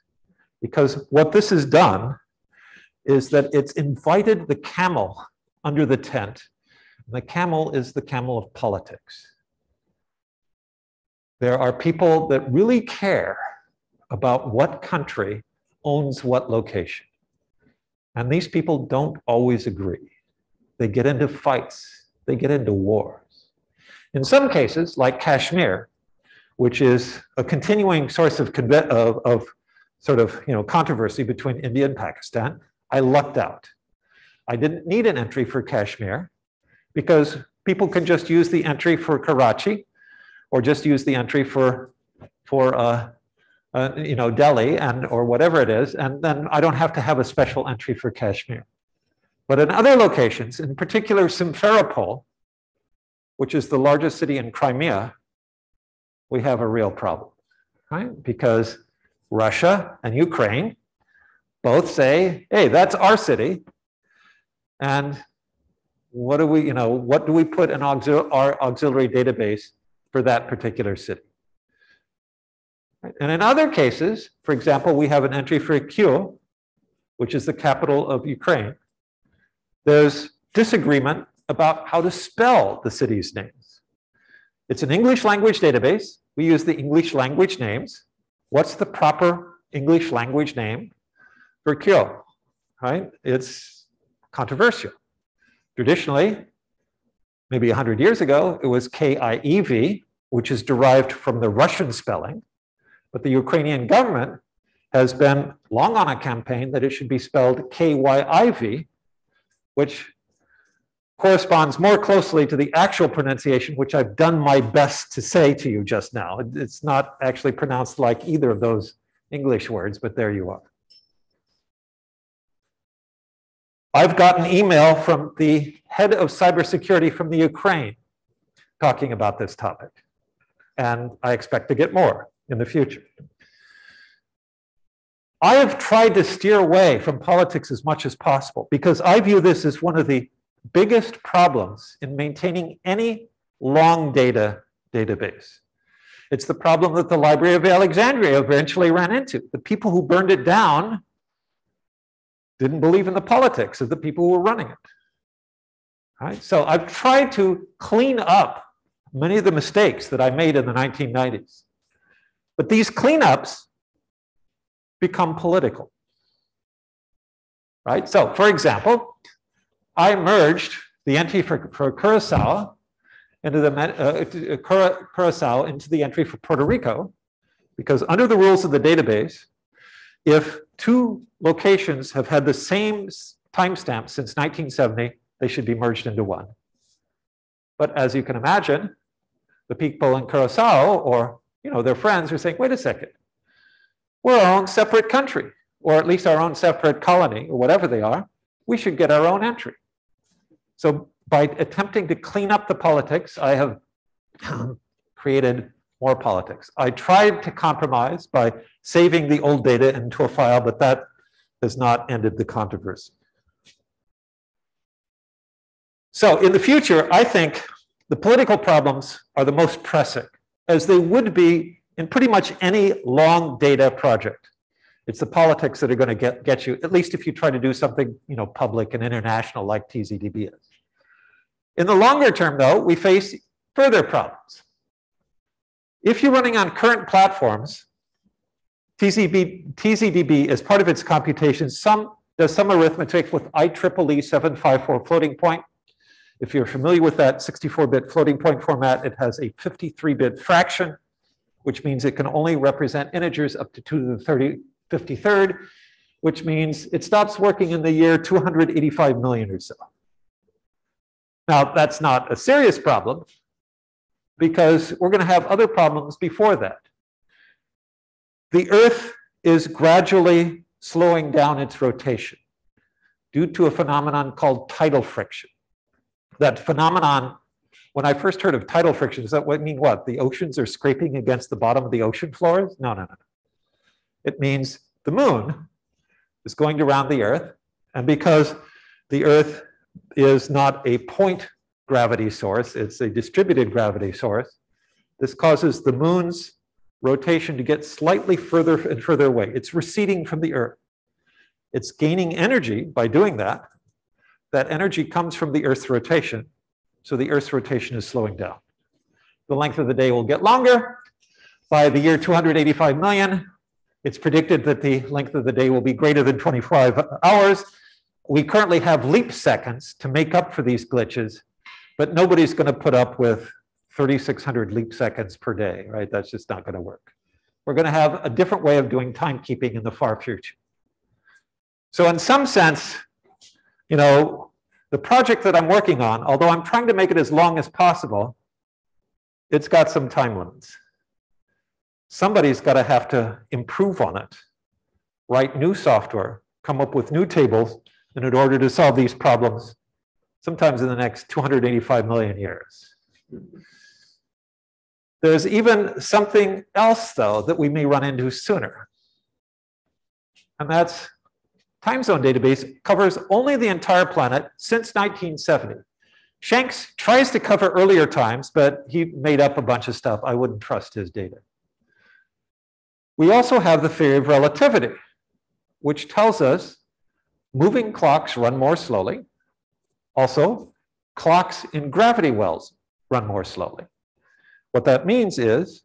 because what this has done is that it's invited the camel under the tent. The camel is the camel of politics. There are people that really care about what country owns what location. And these people don't always agree. They get into fights, they get into wars. In some cases, like Kashmir, which is a continuing source of controversy between India and Pakistan, I lucked out. I didn't need an entry for Kashmir because people can just use the entry for Karachi or just use the entry for Delhi or whatever it is, and then I don't have to have a special entry for Kashmir. But in other locations, in particular Simferopol, which is the largest city in Crimea, we have a real problem, right? Because Russia and Ukraine both say, hey, that's our city. And what do we put in our auxiliary database for that particular city? And in other cases, for example, we have an entry for Kyiv, which is the capital of Ukraine. There's disagreement about how to spell the city's names. It's an English language database. We use the English language names. What's the proper English language name for Kyiv, right? It's controversial. Traditionally, maybe 100 years ago, it was Kiev, which is derived from the Russian spelling. But the Ukrainian government has been long on a campaign that it should be spelled Kyiv, which corresponds more closely to the actual pronunciation, which I've done my best to say to you just now. It's not actually pronounced like either of those English words, but there you are. I've got an email from the head of cybersecurity from the Ukraine talking about this topic, and I expect to get more in the future. I have tried to steer away from politics as much as possible because I view this as one of the biggest problems in maintaining any long data database. It's the problem that the Library of Alexandria eventually ran into. The people who burned it down didn't believe in the politics of the people who were running it. Right? So I've tried to clean up many of the mistakes that I made in the 1990s. But these cleanups become political. Right? So, for example, I merged the entry for Curacao into the entry for Puerto Rico, because under the rules of the database, if two locations have had the same timestamp since 1970, they should be merged into one. But as you can imagine, the people in Curacao or their friends are saying, wait a second, we're our own separate country, or at least our own separate colony, or whatever they are. We should get our own entry. So by attempting to clean up the politics, I have created more politics. I tried to compromise by saving the old data into a file, but that has not ended the controversy. So in the future, I think the political problems are the most pressing, as they would be in pretty much any long data project. It's the politics that are going to get you, at least if you try to do something, public and international like TZDB is. In the longer term, though, we face further problems. If you're running on current platforms, TZDB, as part of its computations, does some arithmetic with IEEE 754 floating point. If you're familiar with that 64-bit floating point format, it has a 53-bit fraction, which means it can only represent integers up to 2 to the 53rd, which means it stops working in the year 285 million or so. Now, that's not a serious problem, because we're going to have other problems before that. The Earth is gradually slowing down its rotation due to a phenomenon called tidal friction. That phenomenon, when I first heard of tidal friction, does that mean what? The oceans are scraping against the bottom of the ocean floors? No. It means the moon is going around the Earth, and because the Earth is not a point gravity source, it's a distributed gravity source, this causes the moon's rotation to get slightly further and further away. It's receding from the Earth. It's gaining energy by doing that. That energy comes from the Earth's rotation, so the Earth's rotation is slowing down. The length of the day will get longer. By the year 285 million, it's predicted that the length of the day will be greater than 25 hours. We currently have leap seconds to make up for these glitches, but nobody's going to put up with 3,600 leap seconds per day, right? That's just not going to work. We're going to have a different way of doing timekeeping in the far future. So in some sense, the project that I'm working on, although I'm trying to make it as long as possible, it's got some time limits. Somebody's got to have to improve on it, write new software, come up with new tables in order to solve these problems, sometimes in the next 285 million years. There's even something else, though, that we may run into sooner. And that's time zone database covers only the entire planet since 1970. Shanks tries to cover earlier times, but he made up a bunch of stuff. I wouldn't trust his data. We also have the theory of relativity, which tells us moving clocks run more slowly. Also, clocks in gravity wells run more slowly. What that means is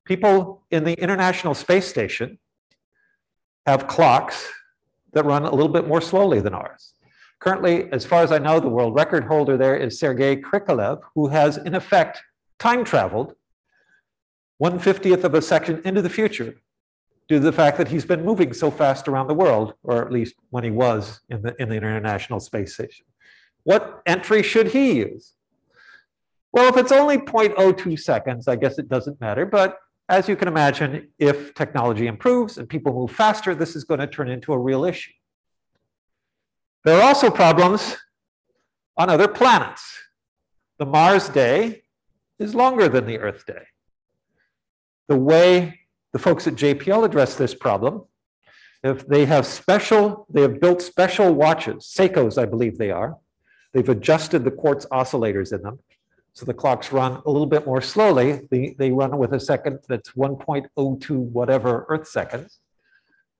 people in the International Space Station have clocks that run a little bit more slowly than ours. Currently, as far as I know, the world record holder there is Sergei Krikalev, who has, in effect, time traveled 1/50th of a second into the future due to the fact that he's been moving so fast around the world, or at least when he was in the International Space Station. What entry should he use? Well, if it's only 0.02 seconds, I guess it doesn't matter. But as you can imagine, if technology improves and people move faster, this is going to turn into a real issue. There are also problems on other planets. The Mars day is longer than the Earth day. The way the folks at JPL address this problem, if they have built special watches, Seikos, I believe they are. They've adjusted the quartz oscillators in them, so the clocks run a little bit more slowly. They run with a second that's 1.02 whatever Earth seconds.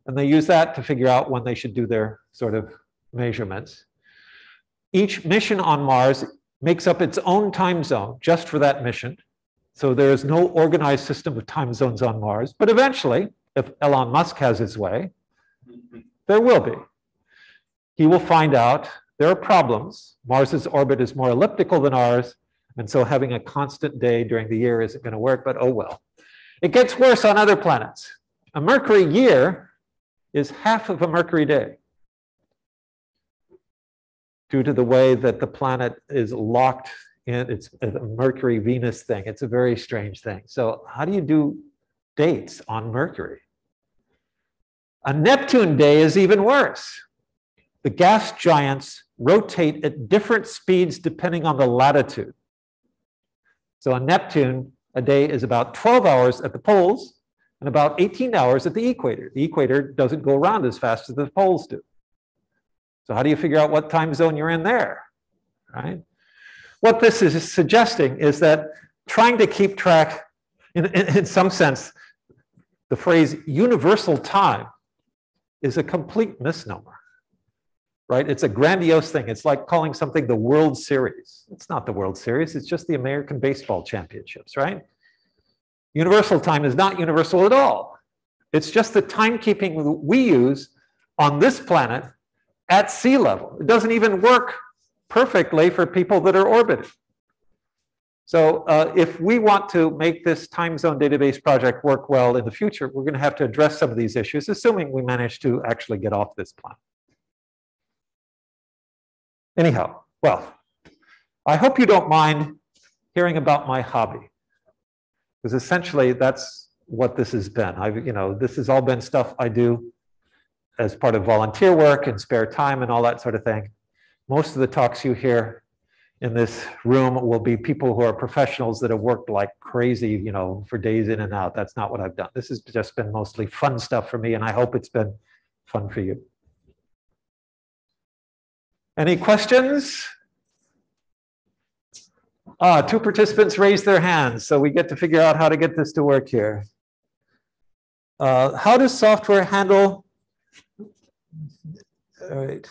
And they use that to figure out when they should do their sort of measurements. Each mission on Mars makes up its own time zone just for that mission. So there is no organized system of time zones on Mars. But eventually, if Elon Musk has his way, there will be. He will find out there are problems. Mars's orbit is more elliptical than ours. And so having a constant day during the year isn't going to work, but oh well. It gets worse on other planets. A Mercury year is half of a Mercury day due to the way that the planet is locked in. It's a Mercury-Venus thing. It's a very strange thing. So how do you do dates on Mercury? A Neptune day is even worse. the gas giants rotate at different speeds depending on the latitude. So on Neptune, a day is about 12 hours at the poles and about 18 hours at the equator. The equator doesn't go around as fast as the poles do. So how do you figure out what time zone you're in there, right? What this is suggesting is that trying to keep track, in some sense, the phrase universal time is a complete misnomer, right? It's a grandiose thing. It's like calling something the World Series. It's not the World Series. It's just the American Baseball Championships, right? Universal time is not universal at all. It's just the timekeeping we use on this planet at sea level. It doesn't even work perfectly for people that are orbiting. So if we want to make this time zone database project work well in the future, we're going to have to address some of these issues, assuming we manage to actually get off this planet. Anyhow, well, I hope you don't mind hearing about my hobby, because essentially that's what this has been. This has all been stuff I do as part of volunteer work and spare time and all that sort of thing. Most of the talks you hear in this room will be people who are professionals that have worked like crazy, for days in and out. That's not what I've done. This has just been mostly fun stuff for me, and I hope it's been fun for you. Any questions? 2 participants raised their hands, so we get to figure out how to get this to work here. How does software handle? All right.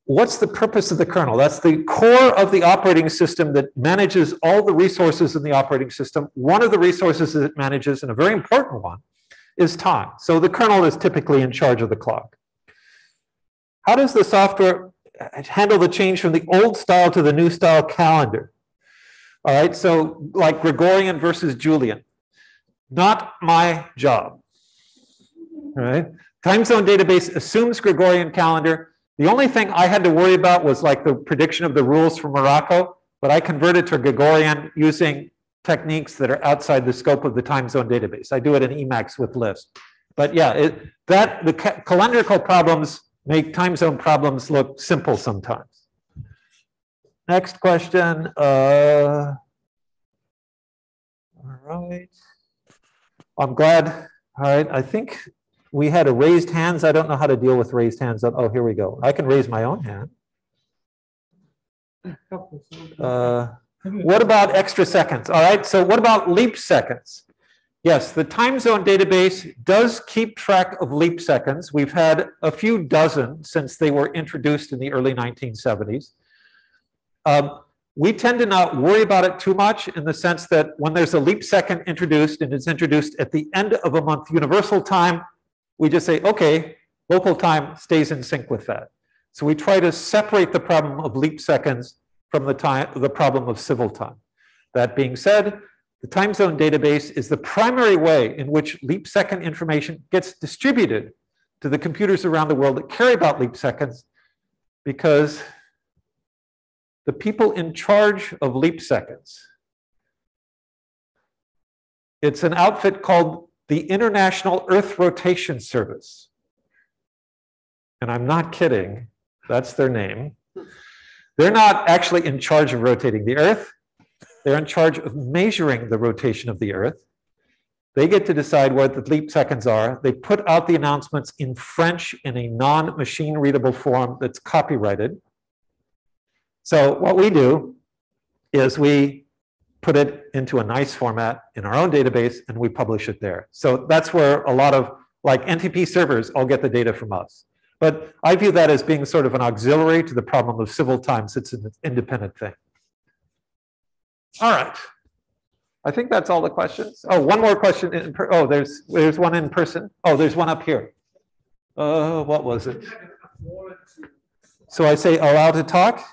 What's the purpose of the kernel? That's the core of the operating system that manages all the resources in the operating system. One of the resources that it manages, and a very important one, is time. So the kernel is typically in charge of the clock. How does the software handle the change from the old style to the new style calendar? All right, so like Gregorian versus Julian. Not my job. All right, time zone database assumes Gregorian calendar. The only thing I had to worry about was like the prediction of the rules for Morocco, but I converted to Gregorian using techniques that are outside the scope of the time zone database. I do it in Emacs with Lisp. But yeah, the calendrical problems make time zone problems look simple sometimes. Next question. All right. I'm glad. All right, I think we had a raised hands. I don't know how to deal with raised hands. Oh, here we go. I can raise my own hand. What about extra seconds? All right, so what about leap seconds? Yes, the time zone database does keep track of leap seconds. We've had a few dozen since they were introduced in the early 1970s. We tend to not worry about it too much in the sense that when there's a leap second introduced and it's introduced at the end of a month universal time, we just say, okay, local time stays in sync with that. So we try to separate the problem of leap seconds from the problem of civil time. That being said, the time zone database is the primary way in which leap second information gets distributed to the computers around the world that care about leap seconds, because the people in charge of leap seconds, it's an outfit called the International Earth Rotation Service. And I'm not kidding, that's their name. They're not actually in charge of rotating the Earth. They're in charge of measuring the rotation of the Earth. They get to decide what the leap seconds are. They put out the announcements in French in a non-machine readable form that's copyrighted. So what we do is we put it into a nice format in our own database and we publish it there. So that's where a lot of like NTP servers all get the data from us. But I view that as being sort of an auxiliary to the problem of civil time, since it's an independent thing. All right. I think that's all the questions. Oh, one more question. Oh, there's one in person. Oh, there's one up here. What was it? So I say allow to talk?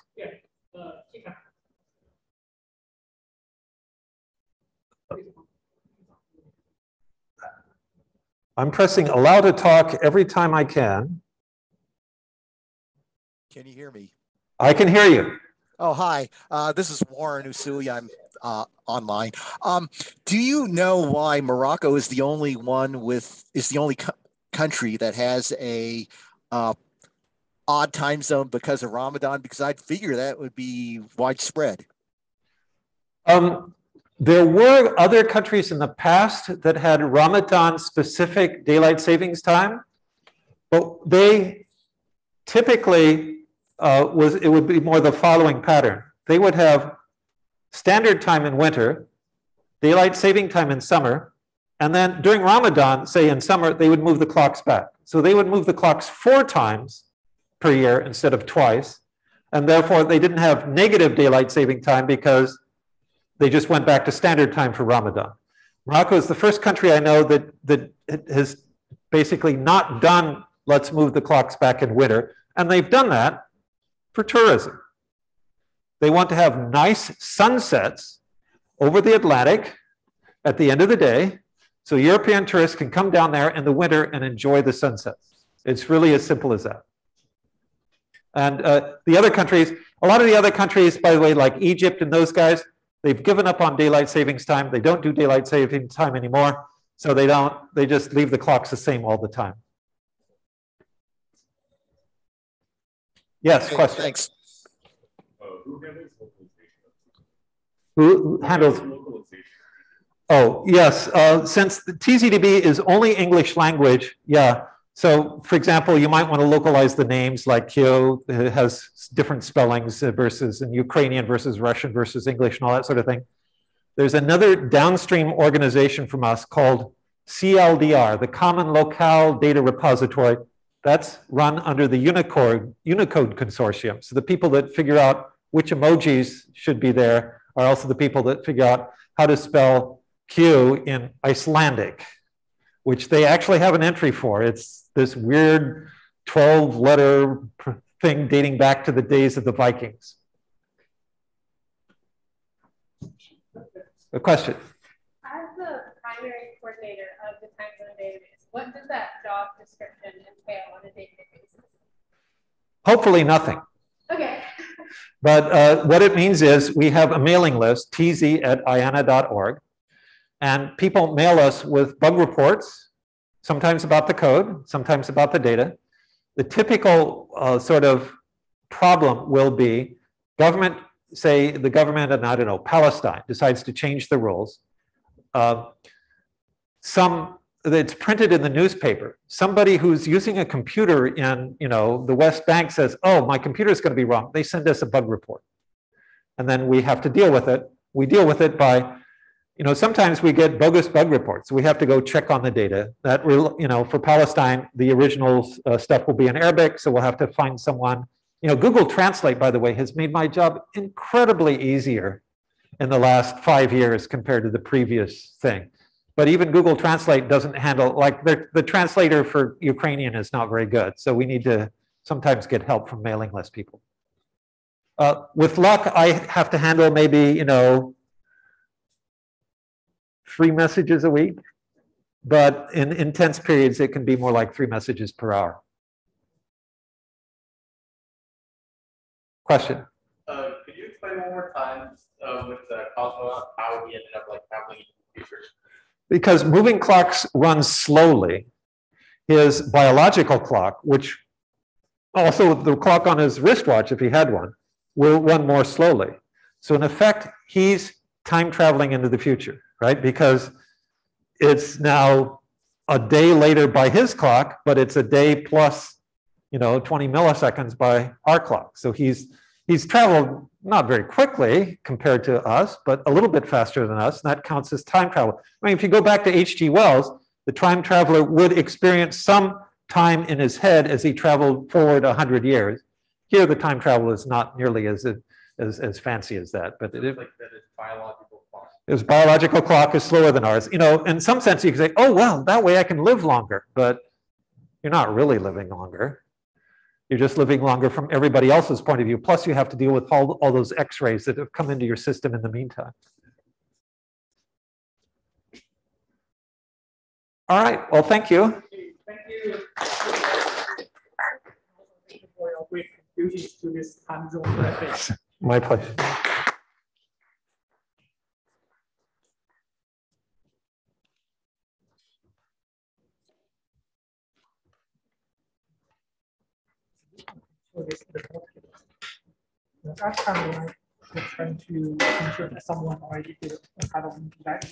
I'm pressing allow to talk every time I can. Can you hear me? I can hear you. Oh, hi. This is Warren Usui. online. Do you know why Morocco is the only country that has a odd time zone because of Ramadan? Because I'd figure that would be widespread. There were other countries in the past that had Ramadan-specific daylight savings time, but they typically it would be more the following pattern. They would have standard time in winter, daylight saving time in summer, and then during Ramadan, say in summer, they would move the clocks back. So they would move the clocks 4 times per year instead of twice, and therefore they didn't have negative daylight saving time because they just went back to standard time for Ramadan. Morocco is the first country I know that has basically not done let's move the clocks back in winter, and they've done that for tourism. They want to have nice sunsets over the Atlantic at the end of the day, so European tourists can come down there in the winter and enjoy the sunsets. It's really as simple as that. And the other countries, a lot of the other countries, by the way, like Egypt and those guys, they've given up on daylight savings time. They don't do daylight saving time anymore. So they just leave the clocks the same all the time. Yes, question. Thanks. Who handles localization? Oh, yes. Since the TZDB is only English language, yeah. So, for example, you might want to localize the names like Kyo. It has different spellings versus in Ukrainian versus Russian versus English and all that sort of thing. There's another downstream organization from us called CLDR, the Common Locale Data Repository. That's run under the Unicode Consortium. So the people that figure out which emojis should be there are also the people that figure out how to spell Q in Icelandic, which they actually have an entry for. It's this weird 12-letter thing dating back to the days of the Vikings. A question? As the primary coordinator of the time zone database, what does that job description entail on a day-to-day basis? Hopefully nothing. Okay. But what it means is we have a mailing list, tz@iana.org, and people mail us with bug reports, sometimes about the code, sometimes about the data. The typical sort of problem will be government, say the government in, I don't know, Palestine decides to change the rules. It's printed in the newspaper. Somebody who's using a computer in, the West Bank says, oh, my computer is going to be wrong. They send us a bug report. And then we have to deal with it. We deal with it by, sometimes we get bogus bug reports. We have to go check on the data. That, for Palestine, the original stuff will be in Arabic, so we'll have to find someone. Google Translate, by the way, has made my job incredibly easier in the last 5 years compared to the previous thing. But even Google Translate doesn't handle, like the translator for Ukrainian is not very good. So we need to sometimes get help from mailing list people. With luck, I have to handle maybe, 3 messages a week. But in intense periods, it can be more like 3 messages per hour. Question? Could you explain one more time with Cosmo how he ended up traveling into the future? Because moving clocks run slowly. His biological clock, which also the clock on his wristwatch, if he had one, will run more slowly. So in effect, he's time traveling into the future, right? Because it's now a day later by his clock, but it's a day plus 20 milliseconds by our clock. So he's traveled not very quickly compared to us, but a little bit faster than us, and that counts as time travel. I mean, if you go back to H.G. Wells, the time traveler would experience some time in his head as he traveled forward 100 years. Here, the time travel is not nearly as fancy as that, but his biological clock is slower than ours. In some sense, you can say, oh, well, that way I can live longer, but you're not really living longer. You're just living longer from everybody else's point of view. Plus, you have to deal with all those X-rays that have come into your system in the meantime. All right. Well, thank you. Thank you. For your great contributions to this time zone. My pleasure. So this the that's kind of like we're trying to ensure that someone already did a kind of that